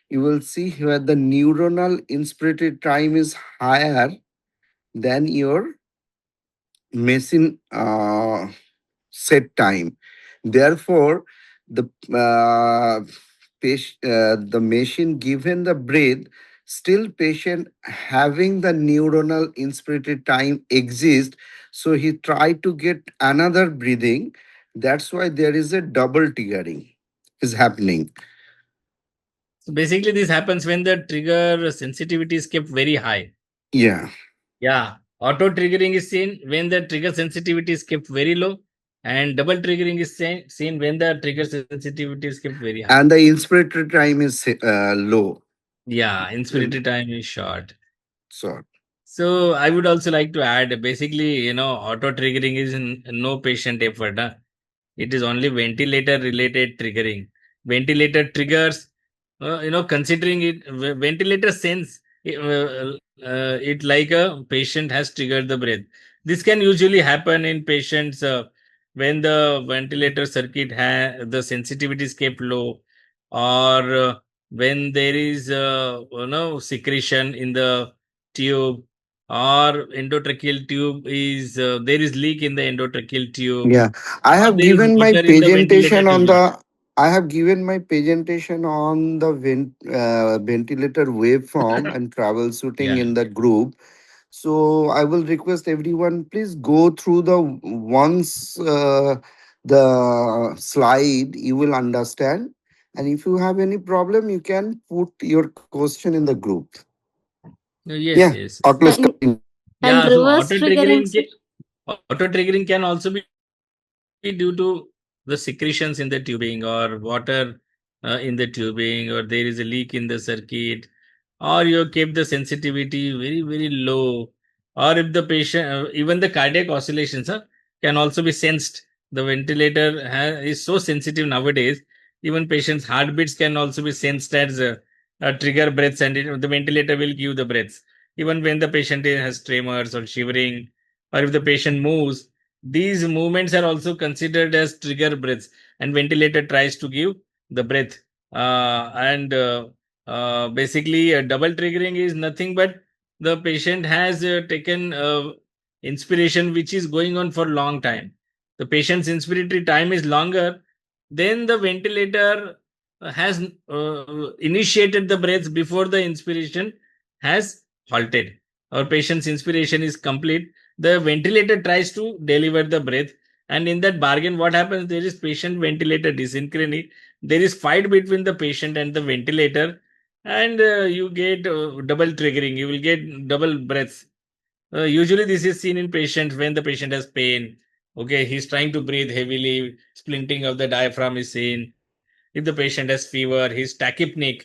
S6: You will see here the neuronal inspiratory time is higher than your machine set time. Therefore, the machine given the breath, still patient having the neuronal inspiratory time exist. So he tried to get another breathing. That's why there is a double triggering is happening.
S1: So basically, this happens when the trigger sensitivity is kept very high.
S6: Yeah.
S1: Yeah. Auto triggering is seen when the trigger sensitivity is kept very low, and double triggering is seen when the trigger sensitivity is kept very high.
S6: And the inspiratory time is low.
S1: Yeah, inspiratory time is short.
S6: So
S1: So I would also like to add basically, auto triggering is no patient effort. It is only ventilator related triggering. Ventilator triggers, considering it, ventilator sense it like a patient has triggered the breath. This can usually happen in patients when the ventilator circuit the sensitivity is kept low, or when there is secretion in the tube, or endotracheal tube is there is leak in the endotracheal tube,
S6: yeah, I
S1: or
S6: have
S1: there is
S6: given my
S1: water in the ventilator
S6: presentation on
S1: tubing.
S6: the. I have given my presentation on the ventilator waveform and troubleshooting
S1: Yeah.
S6: in the group. So I will request everyone, please go through the once the slide. You will understand, and if you have any problem, you can put your question in the group.
S1: Yes,
S6: Yeah,
S1: yes.
S6: Aklesh,
S4: And
S6: continue.
S4: and
S1: Yeah, so
S4: reverse triggering, sir.
S1: auto triggering can also be due to the secretions in the tubing, or water in the tubing, or there is a leak in the circuit, or you keep the sensitivity very, very low, or if the patient, even the cardiac oscillations can also be sensed. The ventilator is so sensitive nowadays. Even patients' heartbeats can also be sensed as trigger breaths, and the ventilator will give the breaths. Even when the patient has tremors or shivering, or if the patient moves, these movements are also considered as trigger breaths, and ventilator tries to give the breath. And basically, double triggering is nothing but the patient has taken inspiration which is going on for long time. The patient's inspiratory time is longer, then the ventilator has initiated the breaths before the inspiration has halted. Our patient's inspiration is complete. The ventilator tries to deliver the breath, and in that bargain, what happens? There is patient ventilator dysynchrony. There is fight between the patient and the ventilator, and you get double triggering. You will get double breaths. Usually, this is seen in patients when the patient has pain. Okay, he's trying to breathe heavily, splinting of the diaphragm is seen. If the patient has fever, he's tachypnic.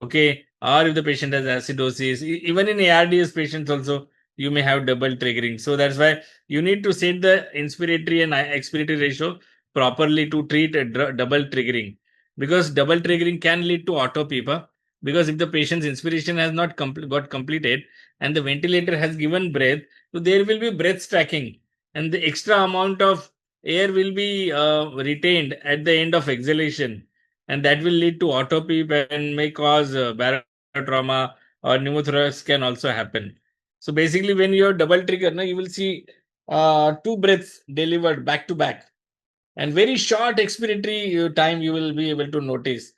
S1: Okay, or if the patient has acidosis, even in ARDS patients also, you may have double triggering. So that's why you need to set the inspiratory and expiratory ratio properly to treat a double triggering, because double triggering can lead to autopipa. Because if the patient's inspiration has not got completed and the ventilator has given breath, so there will be breath stacking, and the extra amount of air will be retained at the end of exhalation, and that will lead to autopeep and may cause barotrauma, or pneumothorax can also happen. So basically, when you have double trigger, you will see two breaths delivered back to back, and very short expiratory time you will be able to notice.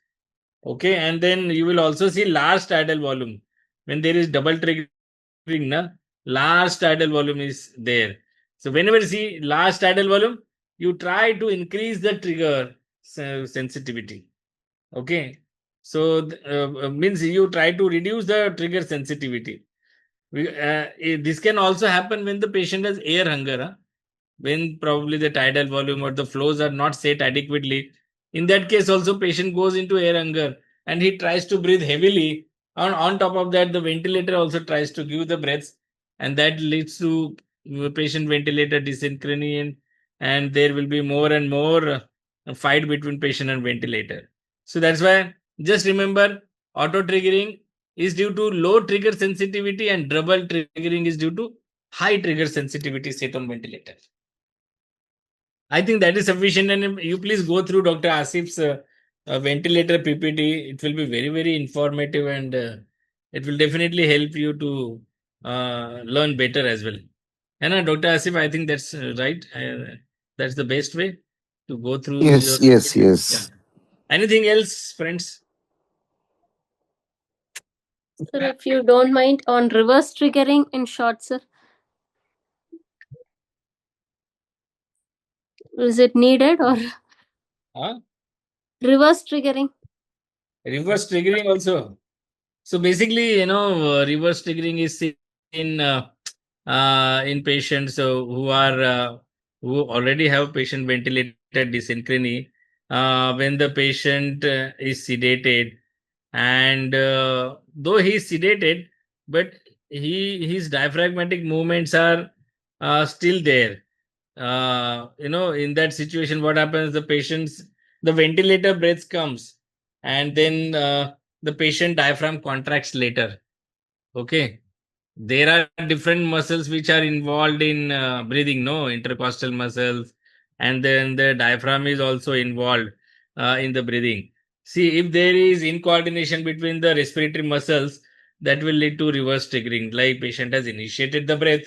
S1: Okay, and then you will also see large tidal volume. When there is double triggering, large tidal volume is there. So whenever you see large tidal volume, you try to increase the trigger sensitivity. Okay, so means you try to reduce the trigger sensitivity. This can also happen when the patient has air hunger, when probably the tidal volume or the flows are not set adequately. In that case, also patient goes into air hunger and he tries to breathe heavily. On top of that, the ventilator also tries to give the breaths, and that leads to patient ventilator dysynchrony, and there will be more and more fight between patient and ventilator. So that's why just remember, auto triggering is due to low trigger sensitivity, and double triggering is due to high trigger sensitivity set on ventilator. I think that is sufficient, and you please go through Dr. Asif's ventilator PPT. It will be very, very informative, and it will definitely help you to learn better as well. And Dr. Asif, I think that's right. That's the best way to go through your
S6: Yes, yes,
S1: PPT. Yeah.
S6: yes.
S1: Anything else, friends?
S4: Sir, if you don't mind, on reverse triggering in short, sir, is it needed, or
S1: Huh?
S4: reverse triggering?
S1: Reverse triggering also. So basically, reverse triggering is seen in patients who already have patient ventilated dysynchrony. When the patient is sedated, and though he is sedated, but his diaphragmatic movements are still there. In that situation, what happens? The ventilator breath comes, and then the patient diaphragm contracts later. Okay, there are different muscles which are involved in breathing, no, intercostal muscles, and then the diaphragm is also involved in the breathing. See, if there is incoordination between the respiratory muscles, that will lead to reverse triggering. Like patient has initiated the breath.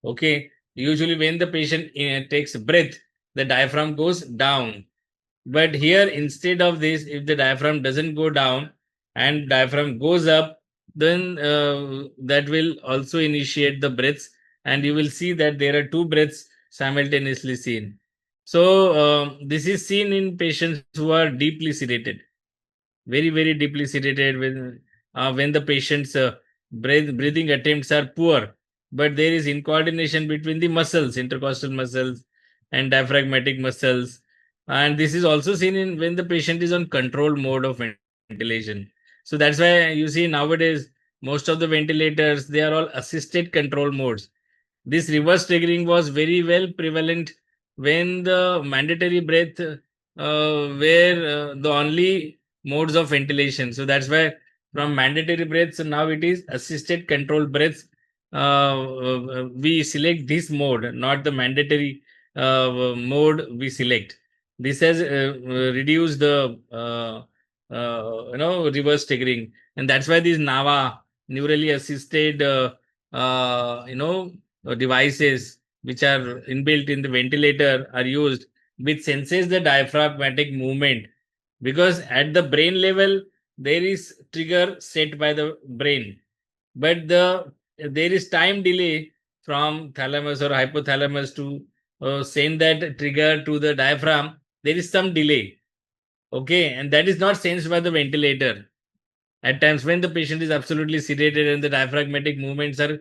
S1: Okay, usually when the patient takes breath, the diaphragm goes down. But here, instead of this, if the diaphragm doesn't go down and diaphragm goes up, then that will also initiate the breaths, and you will see that there are two breaths simultaneously seen. So this is seen in patients who are deeply sedated, very, very deeply sedated, when the patient's breathing attempts are poor, but there is incoordination between the muscles, intercostal muscles and diaphragmatic muscles. And this is also seen in when the patient is on control mode of ventilation. So that's why you see nowadays most of the ventilators, they are all assisted control modes. This reverse triggering was very well prevalent when the mandatory breath were the only modes of ventilation. So that's why from mandatory breaths, now it is assisted controlled breaths. We select this mode, not the mandatory mode we select. This has reduced the reverse triggering, and that's why these NAVA, neurally assisted devices which are inbuilt in the ventilator are used, which senses the diaphragmatic movement, because at the brain level there is trigger set by the brain, but there is time delay from thalamus or hypothalamus to send that trigger to the diaphragm. There is some delay. Okay, and that is not sensed by the ventilator. At times when the patient is absolutely sedated and the diaphragmatic movements are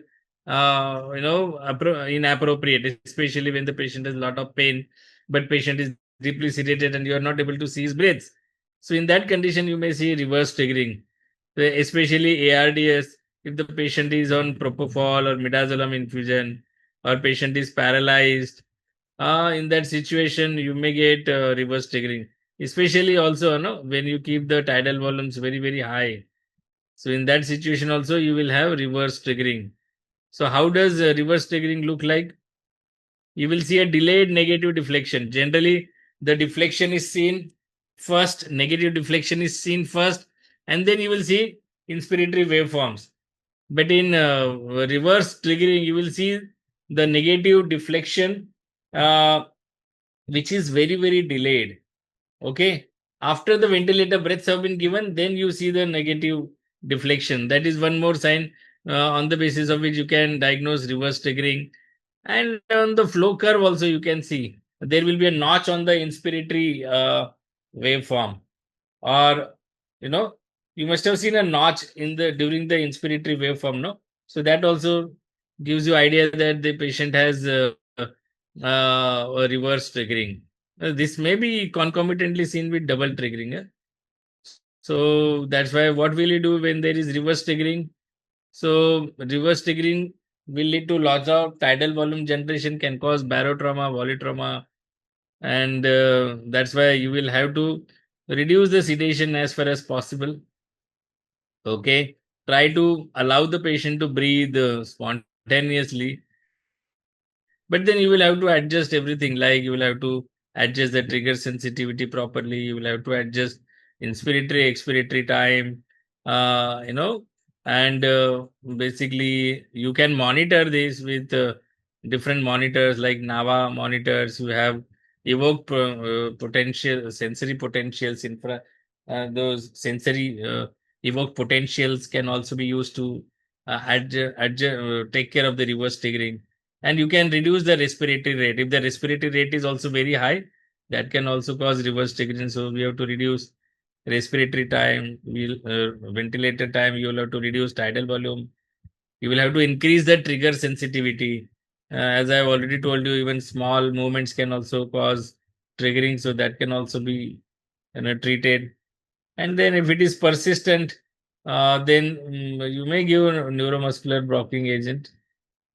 S1: inappropriate, especially when the patient has a lot of pain, but patient is deeply sedated and you are not able to see his breaths. So in that condition, you may see reverse triggering, especially ARDS. If the patient is on propofol or midazolam infusion, or patient is paralyzed, in that situation, you may get reverse triggering. Especially also, no, when you keep the tidal volumes very, very high. So in that situation also, you will have reverse triggering. So how does reverse triggering look like? You will see a delayed negative deflection. Generally, the deflection is seen first, negative deflection is seen first, and then you will see inspiratory waveforms. But in reverse triggering, you will see the negative deflection, uh, which is very, very delayed. Okay. After the ventilator breaths have been given, then you see the negative deflection. That is one more sign on the basis of which you can diagnose reverse triggering. And on the flow curve also, you can see there will be a notch on the inspiratory waveform. Or, you know, you must have seen a notch in the during the inspiratory waveform, no? So that also gives you idea that the patient has a reverse triggering. This may be concomitantly seen with double triggering. So that's why what will you do when there is reverse triggering? So reverse triggering will lead to loss of tidal volume generation, can cause barotrauma, polytrauma, and that's why you will have to reduce the sedation as far as possible. Okay, try to allow the patient to breathe spontaneously, but then you will have to adjust everything, like you will have to adjust the trigger sensitivity properly, you will have to adjust inspiratory expiratory time, and basically you can monitor this with different monitors like NAVA monitors. You have evoke potential sensory potentials infra those sensory evoke potentials can also be used to take care of the reverse triggering. And you can reduce the respiratory rate. If the respiratory rate is also very high, that can also cause reverse triggering. So we have to reduce respiratory time, ventilator time, you will have to reduce tidal volume, you will have to increase the trigger sensitivity. As I have already told you, even small movements can also cause triggering, so that can also be treated. And then if it is persistent, then you may give a neuromuscular blocking agent,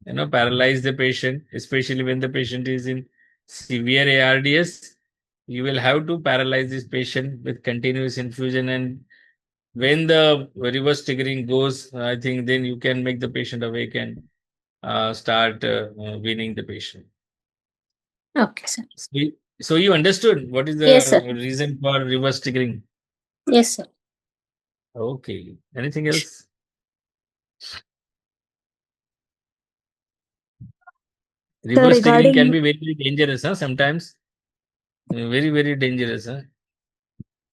S1: paralyze the patient, especially when the patient is in severe ARDS. You will have to paralyze this patient with continuous infusion. And when the reverse triggering goes, I think then you can make the patient awake and start weaning the patient.
S4: Okay, sir.
S1: So you understood what is
S4: Yes, sir.
S1: the reason for reverse triggering?
S4: Yes, sir.
S1: Okay. Anything else? Reverse triggering can be very, very dangerous, sometimes. Very, very dangerous.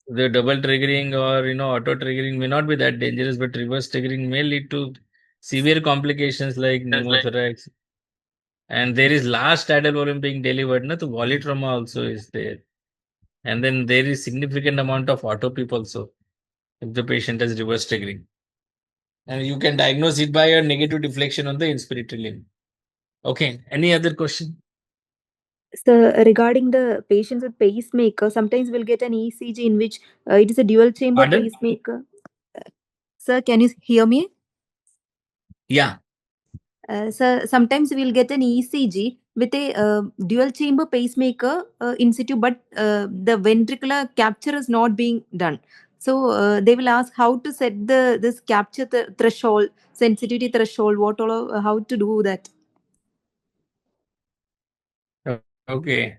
S1: The double triggering or auto triggering may not be that dangerous, but reverse triggering may lead to severe complications like pneumothorax. And there is large tidal volume being delivered, so polytrauma also is there. And then there is significant amount of autopip also if the patient has reverse triggering. And you can diagnose it by a negative deflection on the inspiratory limb. Okay. Any other question?
S7: So regarding the patients with pacemaker, sometimes we'll get an ECG in which it is a dual chamber
S1: Pardon?
S7: pacemaker. Sir, can you hear me?
S1: Yeah.
S7: So sometimes we'll get an ECG with a dual chamber pacemaker in situ, but the ventricular capture is not being done. So they will ask how to set this capture threshold, sensitivity threshold, what all, how to do that.
S1: Okay.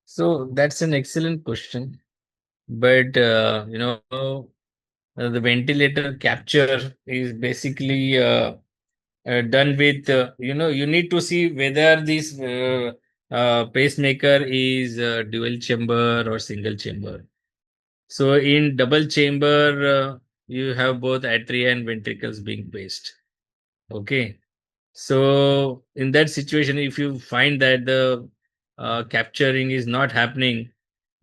S1: So that's an excellent question. But, the ventilator capture is basically done with, you need to see whether this pacemaker is dual chamber or single chamber. So in double chamber, you have both atria and ventricles being paced. Okay. So in that situation, if you find that the capturing is not happening,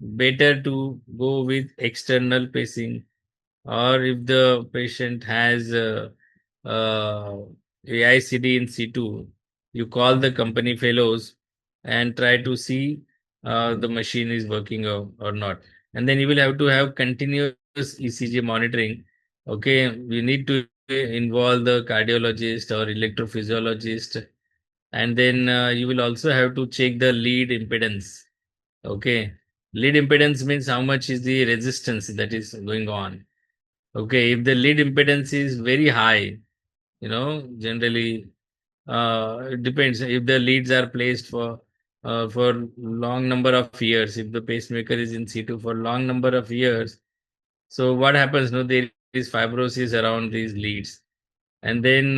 S1: better to go with external pacing or if the patient has uh, AICD in situ, you call the company fellows and try to see the machine is working or not. And then you will have to have continuous ECG monitoring. Okay, we need to involve the cardiologist or electrophysiologist, and then you will also have to check the lead impedance. Okay, lead impedance means how much is the resistance that is going on. Okay, if the lead impedance is very high, generally it depends. If the leads are placed for long number of years, if the pacemaker is in situ for long number of years, so what happens? No, there is fibrosis around these leads, and then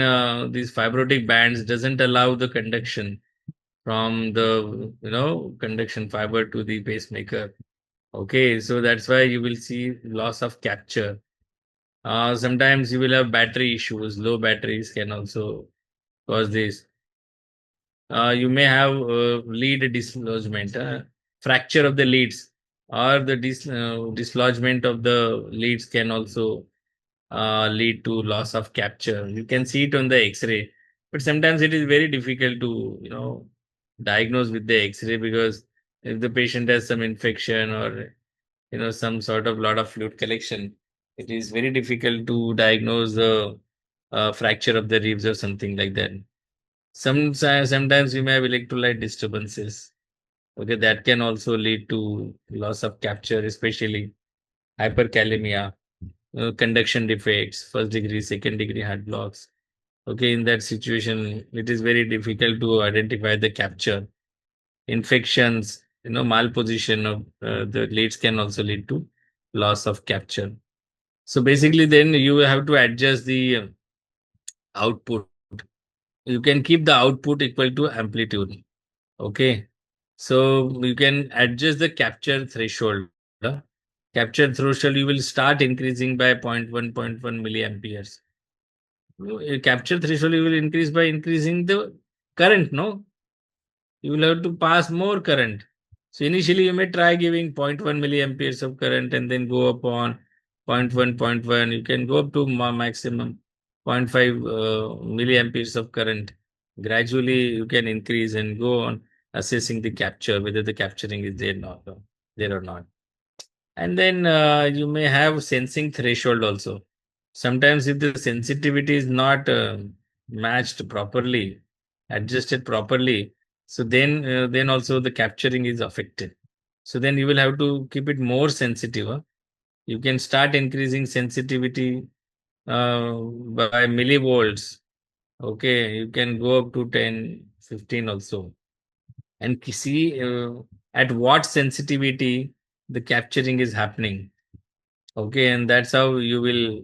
S1: these fibrotic bands doesn't allow the conduction from the conduction fiber to the pacemaker. Okay, so that's why you will see loss of capture. Sometimes you will have battery issues. Low batteries can also cause this. You may have lead dislodgement, fracture of the leads, or the dislodgement of the leads can also lead to loss of capture. You can see it on the X-ray, but sometimes it is very difficult to diagnose with the X-ray, because if the patient has some infection or some sort of lot of fluid collection, it is very difficult to diagnose the fracture of the ribs or something like that. Sometimes we may have electrolyte disturbances. Okay, that can also lead to loss of capture, especially hyperkalemia, conduction defects, first degree, second degree heart blocks. Okay, in that situation, it is very difficult to identify the capture. Infections, malposition of the leads can also lead to loss of capture. So basically, then you have to adjust the output. You can keep the output equal to amplitude. Okay. So you can adjust the capture threshold. Capture threshold, you will start increasing by 0.1 milliamperes. Capture threshold, you will increase by increasing the current, no? You will have to pass more current. So initially you may try giving 0.1 milliamperes of current and then go up on zero point 0.1. You can go up to maximum 0.5 milliamperes of current. Gradually you can increase and go on assessing the capture, whether the capturing is there or not. And then you may have sensing threshold also. Sometimes if the sensitivity is not matched properly, adjusted properly, so then also the capturing is affected. So then you will have to keep it more sensitive. You can start increasing sensitivity by millivolts. Okay, you can go up to 10, 15 also. And see at what sensitivity the capturing is happening. Okay, and that's how you will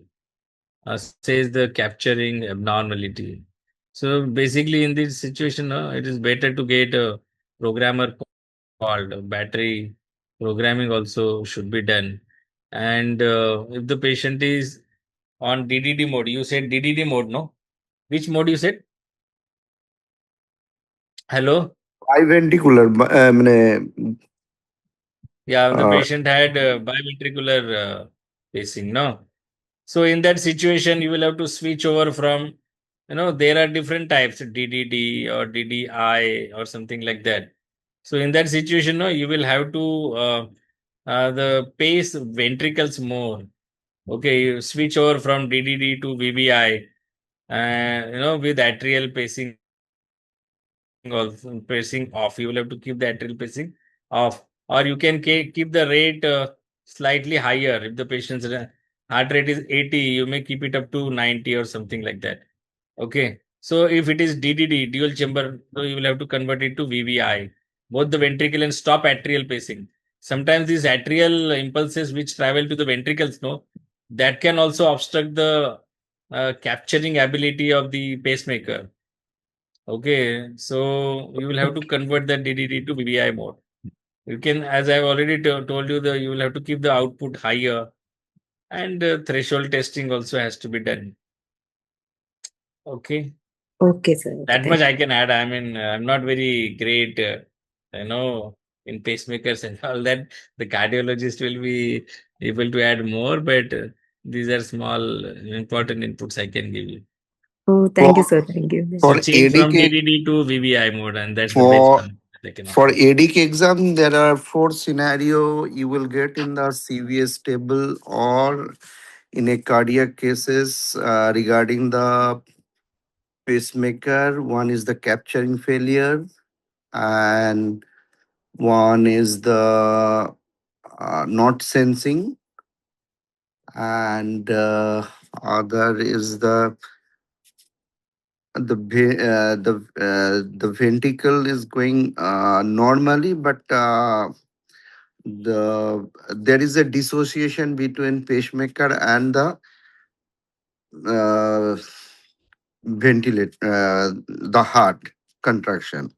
S1: assess the capturing abnormality. So basically, in this situation, it is better to get a programmer called. Battery programming also should be done. And if the patient is on DDD mode, you said DDD mode, no? Which mode you said? Hello?
S6: Biventricular,
S1: Yeah, the
S6: uh,
S1: patient had biventricular pacing, no? So in that situation, you will have to switch over from, there are different types, DDD or DDI or something like that. So in that situation, no, you will have to the pace ventricles more. Okay, you switch over from DDD to VVI, with atrial pacing also, pacing off. You will have to keep the atrial pacing off, or you can keep the rate slightly higher. If the patient's heart rate is 80, you may keep it up to 90 or something like that. Okay. So if it is DDD, dual chamber, so you will have to convert it to VVI, both the ventricle and stop atrial pacing. Sometimes these atrial impulses which travel to the ventricles, no, that can also obstruct the capturing ability of the pacemaker. Okay, so you will have to convert that DDD to VVI mode. You can, as I've already told you, you will have to keep the output higher, and threshold testing also has to be done. Okay.
S7: Okay, sir. Okay,
S1: That
S7: thank
S1: much
S7: you.
S1: I can add. I mean, I'm not very great, in pacemakers and all that. The cardiologist will be able to add more, but These are small important inputs I can give you.
S7: Oh, thank you,
S6: For
S7: sir. Thank you.
S1: So
S6: for
S1: change from
S6: ADK
S1: DDD to VVI mode, and that's the best
S6: for
S1: one they can
S6: for
S1: offer.
S6: ADK exam, there are four scenario you will get in the CVS table or in a cardiac cases regarding the pacemaker. One is the capturing failure, and one is the not sensing, and other is the ventricle is going normally, but there is a dissociation between pacemaker and the uh, ventilate the heart contraction.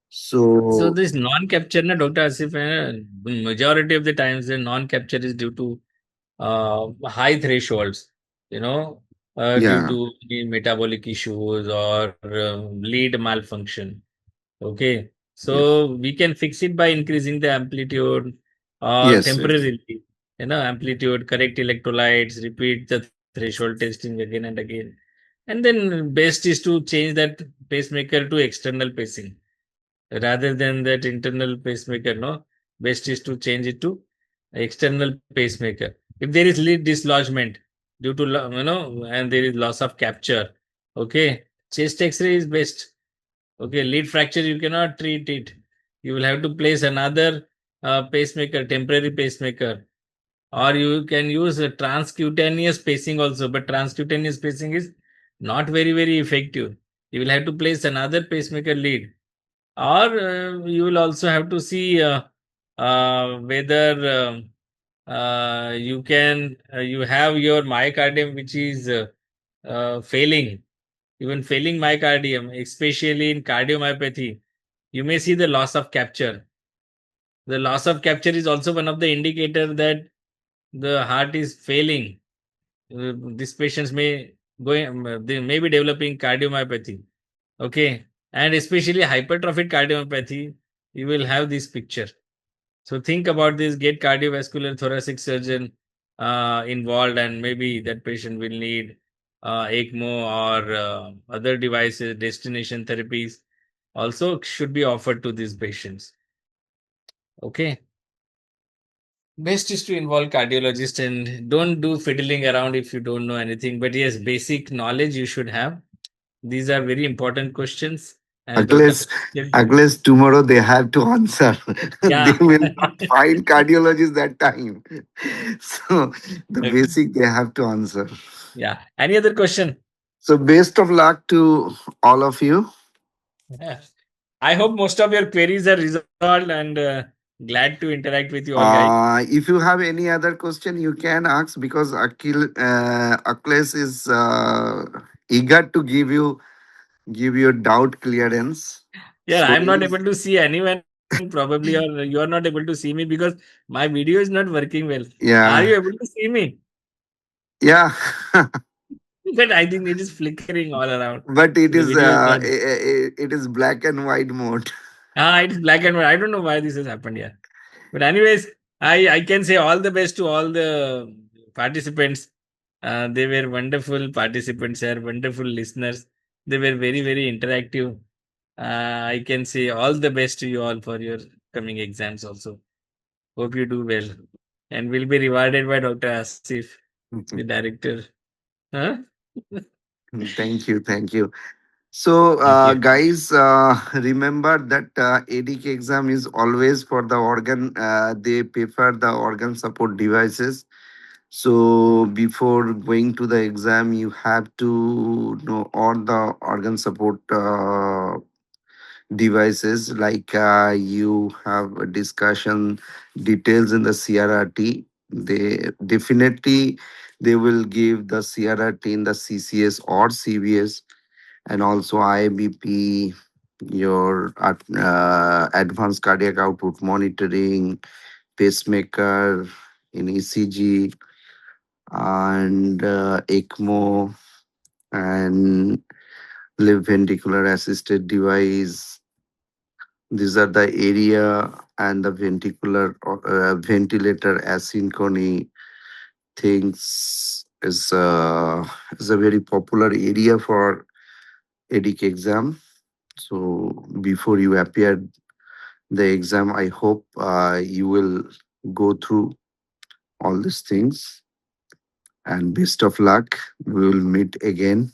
S1: So
S6: So
S1: this non-capture, na, Dr. Asif, majority of the times the non-capture is due to high thresholds, you know, due
S6: yeah,
S1: to the metabolic issues or lead malfunction. Okay,
S6: yes,
S1: so we can fix it by increasing the amplitude or
S6: yes, yes,
S1: temporarily, amplitude, correct electrolytes, repeat the threshold testing again and again. And then best is to change that pacemaker to external pacing rather than that internal pacemaker. No, best is to change it to external pacemaker. If there is lead dislodgement due to and there is loss of capture, okay, chest X-ray is best. Okay, lead fracture you cannot treat it. You will have to place another pacemaker, temporary pacemaker, or you can use a transcutaneous pacing also. But transcutaneous pacing is not very effective. You will have to place another pacemaker lead, or you will also have to see whether you have your myocardium which is failing, even failing myocardium, especially in cardiomyopathy. You may see the loss of capture. The loss of capture is also one of the indicator that the heart is failing. These patients may they may be developing cardiomyopathy. Okay, and especially hypertrophic cardiomyopathy, you will have this picture. So think about this, get cardiovascular thoracic surgeon involved, and maybe that patient will need ECMO or other devices, destination therapies also should be offered to these patients. Okay. Best is to involve cardiologist and don't do fiddling around if you don't know anything. But yes, basic knowledge you should have. These are very important questions. And Dr.
S6: Aklesh, Aklesh, tomorrow they have to answer. They
S1: Yeah.
S6: will not find cardiologist that time. So the
S1: Okay.
S6: basic they have to answer.
S1: Yeah. Any other question?
S6: So best of luck to all of you.
S1: Yeah. I hope most of your queries are resolved and glad to interact with you all guys.
S6: If you have any other question, you can ask because Aklesh is eager to give you doubt clearance.
S1: Yeah,
S6: So
S1: I'm not able to see anyone probably, or you are not able to see me because my video is not working well. Are you
S6: yeah,
S1: able to see me?
S6: yeah,
S1: But I think it is flickering all around.
S6: but
S1: The video is not.
S6: it is black and white mode.
S1: It's black and white. I don't know why this has happened here. But anyways, I can say all the best to all the participants. They were wonderful participants here, wonderful listeners. They were very interactive. I can say all the best to you all for your coming exams also. Hope you do well. And will be rewarded by Dr. Asif, the director. Huh?
S6: Thank you, thank you. So,
S1: Thank you.
S6: guys, remember that ADK exam is always for the organ. They prefer the organ support devices. So, before going to the exam, you have to know all the organ support devices. Like you have a discussion details in the CRRT. They definitely they will give the CRRT in the CCS or CVS, and also IBP, your advanced cardiac output monitoring, pacemaker in ECG, and ECMO, and left ventricular assisted device. These are the area, and the ventilator asynchrony, things is a very popular area for EDIC exam. So before you appear the exam, I hope you will go through all these things. And best of luck. We will meet again.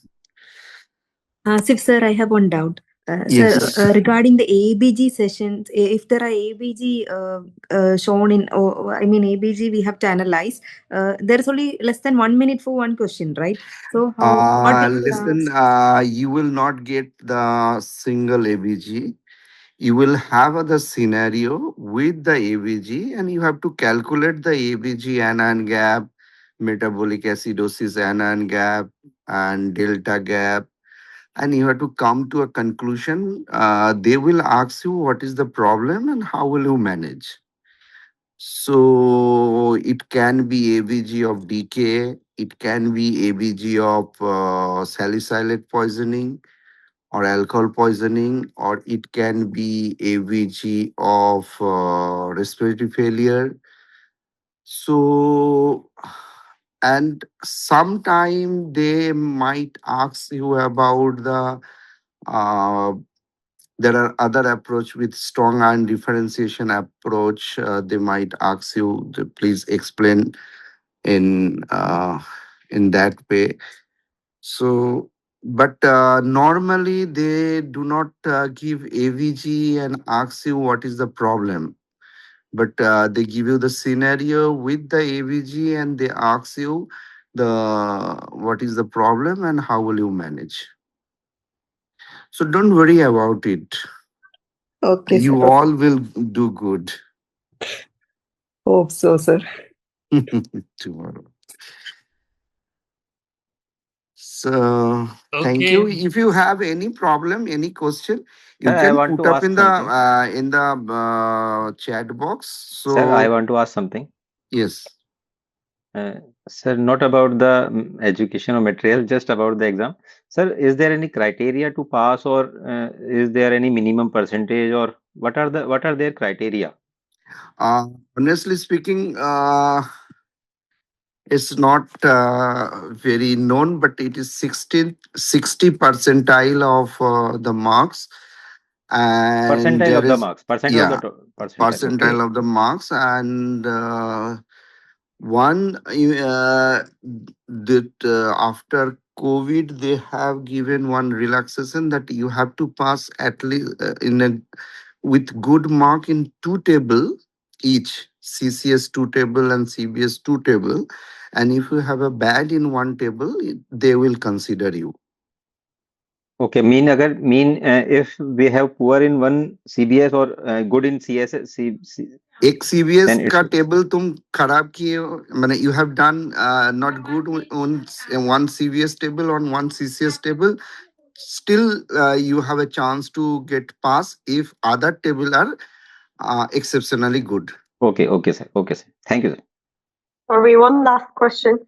S7: Asif sir, I have one doubt. Sir,
S6: Yes.
S7: regarding the ABG sessions, if there are ABG shown in, I mean ABG, we have to analyze. There is only less than 1 minute for one question, right? So how? What we will
S6: Listen,
S7: ask?
S6: you will not get the single ABG. You will have the scenario with the ABG, and you have to calculate the ABG anion gap, metabolic acidosis anion gap, and delta gap, and you have to come to a conclusion. They will ask you what is the problem and how will you manage. So it can be ABG of decay, it can be ABG of salicylate poisoning or alcohol poisoning, or it can be ABG of respiratory failure. So, and sometime they might ask you about the uh, there are other approach with strong ion differentiation approach. They might ask you to please explain in in that way. So, but normally they do not give AVG and ask you what is the problem. But they give you the scenario with the AVG and they ask you the what is the problem and how will you manage. So don't worry about it.
S7: Okay, sir.
S6: You all will do good
S7: Hope so, sir.
S6: tomorrow. So thank you.
S1: Okay.
S6: If you have any problem, any question, you
S8: Sir, I
S6: can
S8: want
S6: put
S8: to
S6: up
S8: ask something.
S6: in the chat box.
S8: Sir, I
S6: So
S8: want to ask something.
S6: yes,
S8: Uh, Sir, not about the education or material, just about the exam. Sir, is there any criteria to pass, or is there any minimum percentage, or what are their criteria?
S6: uh, honestly speaking, it's not very known, but it is 60 percentile of the marks, and
S8: Percentile
S6: there
S8: of the
S6: is
S8: marks, percent of the
S6: yeah
S8: percentile.
S6: percentile
S8: Okay.
S6: of the marks, and one that after COVID they have given one relaxation that you have to pass at least in a with good mark in two table each, CCS two table and CBS two table, and if you have a bad in one table they will consider you.
S8: Okay. If we have poor in one CBS or good in CSS,
S6: एक CBS
S8: then
S6: का
S8: it's
S6: table तुम खराब किए हो, माने you have done not good on one CBS table on one CCS table, still you have a chance to get pass if other table are exceptionally good.
S8: okay. Okay, sir. Okay, sir. Thank you, sir.
S9: Sorry, one last question.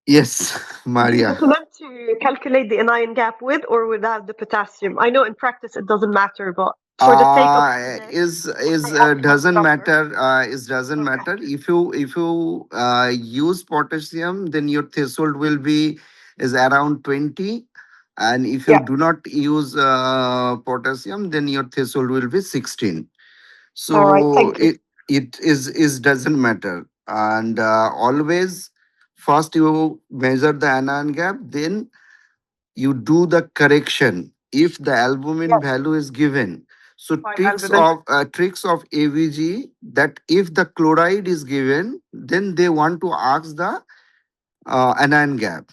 S6: Yes,
S9: Do you
S6: Maria.
S9: recommend to calculate the anion gap with or without the potassium? I know in practice it doesn't matter, but for the sake of today,
S6: Is
S9: I asked for the
S6: doesn't
S9: number.
S6: matter. Is doesn't
S9: Okay.
S6: matter. If you use potassium, then your threshold will be is around 20, and if you
S9: Yeah.
S6: do not use potassium, then your threshold will be 16.
S9: All right.
S6: So
S9: Thank you.
S6: it is doesn't matter, and always first you measure the anion gap, then you do the correction if the albumin
S9: Yes.
S6: value is given. So
S9: Fine, albumin.
S6: tricks of AVG, that if the chloride is given, then they want to ask the anion gap,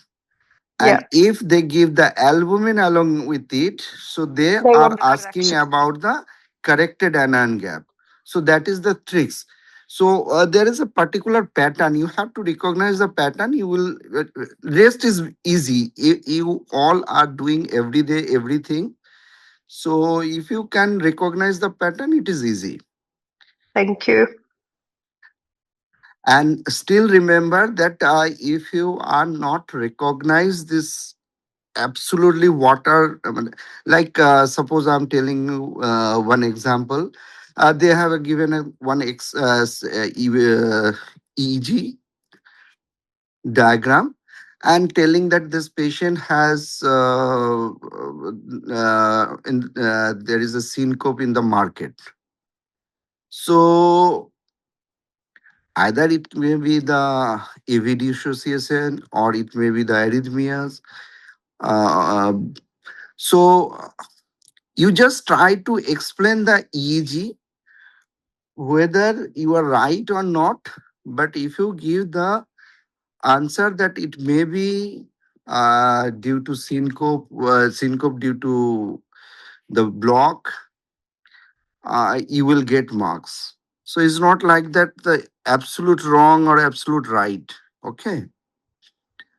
S9: Yeah.
S6: and if they give the albumin along with it, so they
S9: They
S6: are
S9: want the
S6: asking
S9: correction.
S6: about the corrected anion gap. So that is the tricks. So there is a particular pattern, you have to recognize the pattern. You will rest is easy. You all are doing every day everything, so if you can recognize the pattern, it is easy.
S9: Thank you.
S6: And still remember that if you are not recognize this absolutely water, I mean, like suppose I'm telling you one example. They have given a one EEG, diagram and telling that this patient has there is a syncope in the market. So either it may be the AV dissociation or it may be the arrhythmias. Uh, so you just try to explain the EEG whether you are right or not. But if you give the answer that it may be due to syncope due to the block, you will get marks. So it's not like that the absolute wrong or absolute right. Okay.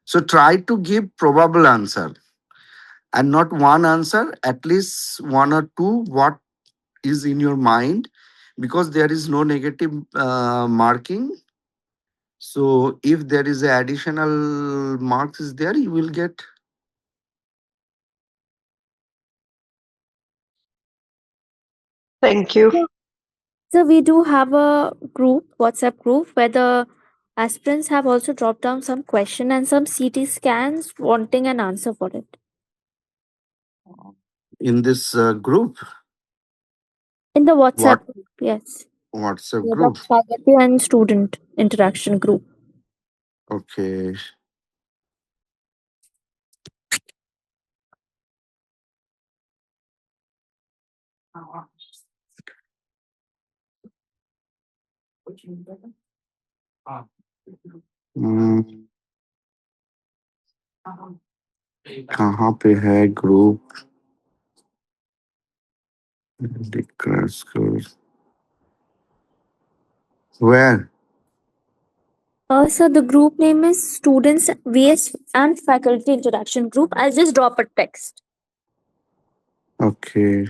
S6: So try to give probable answer and not one answer, at least one or two what is in your mind, because there is no negative marking. So if there is a additional marks is there, you will get.
S9: Thank you.
S10: So we do have a group, WhatsApp group, where the aspirants have also dropped down some question and some CT scans wanting an answer for it.
S6: In this group,
S10: In the WhatsApp
S6: what
S10: group, yes.
S6: WhatsApp
S10: Yeah, the
S6: group?
S10: faculty and student interaction group.
S6: Okay. हम्म, कहाँ पे है group? Where?
S10: So the group name is Students VS and Faculty Interaction Group. I'll just drop a text.
S6: Okay.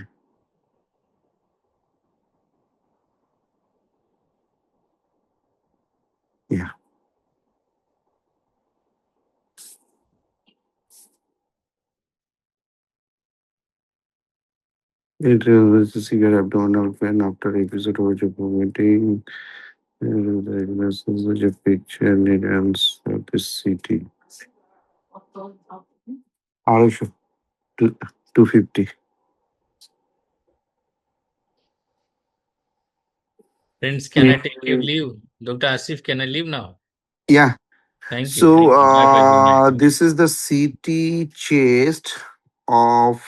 S6: Yeah. It was a severe abdominal pain after episode of vomiting. Diagnosis of a picture needles of the CT. 250. 250.
S1: Friends, can I take your leave? Dr. Asif, can I leave now?
S6: Yeah.
S1: Thank you.
S6: So
S1: Thank you. Bye bye. Good night.
S6: this is the CT chest of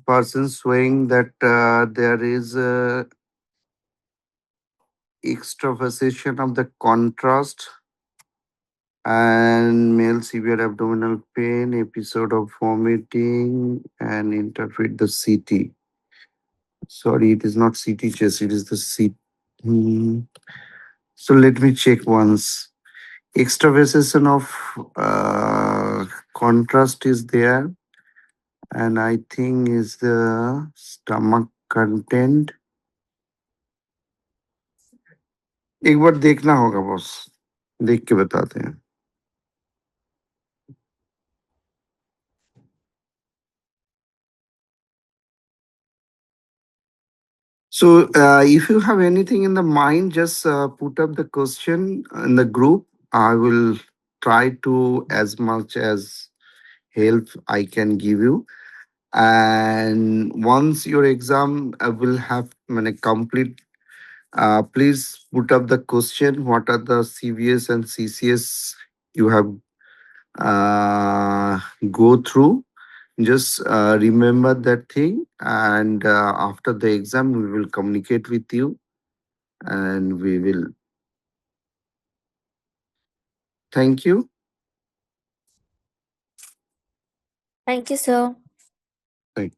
S6: person showing that there is extravasation of the contrast and male severe abdominal pain, episode of vomiting, and interpret the CT. Sorry, it is not CT chest, it is the CT. So let me check once. Extravasation of contrast is there, and I think is the stomach content. एक बार देखना होगा boss, देख के बताते हैं. So, if you have anything in the mind, just put up the question in the group. I will try to as much as help I can give you. And once your exam will have complete, please put up the question. What are the CVS and CCS you have go through? Just remember that thing, and after the exam, we will communicate with you, and we will. Thank you.
S10: Thank you, sir.
S6: Thank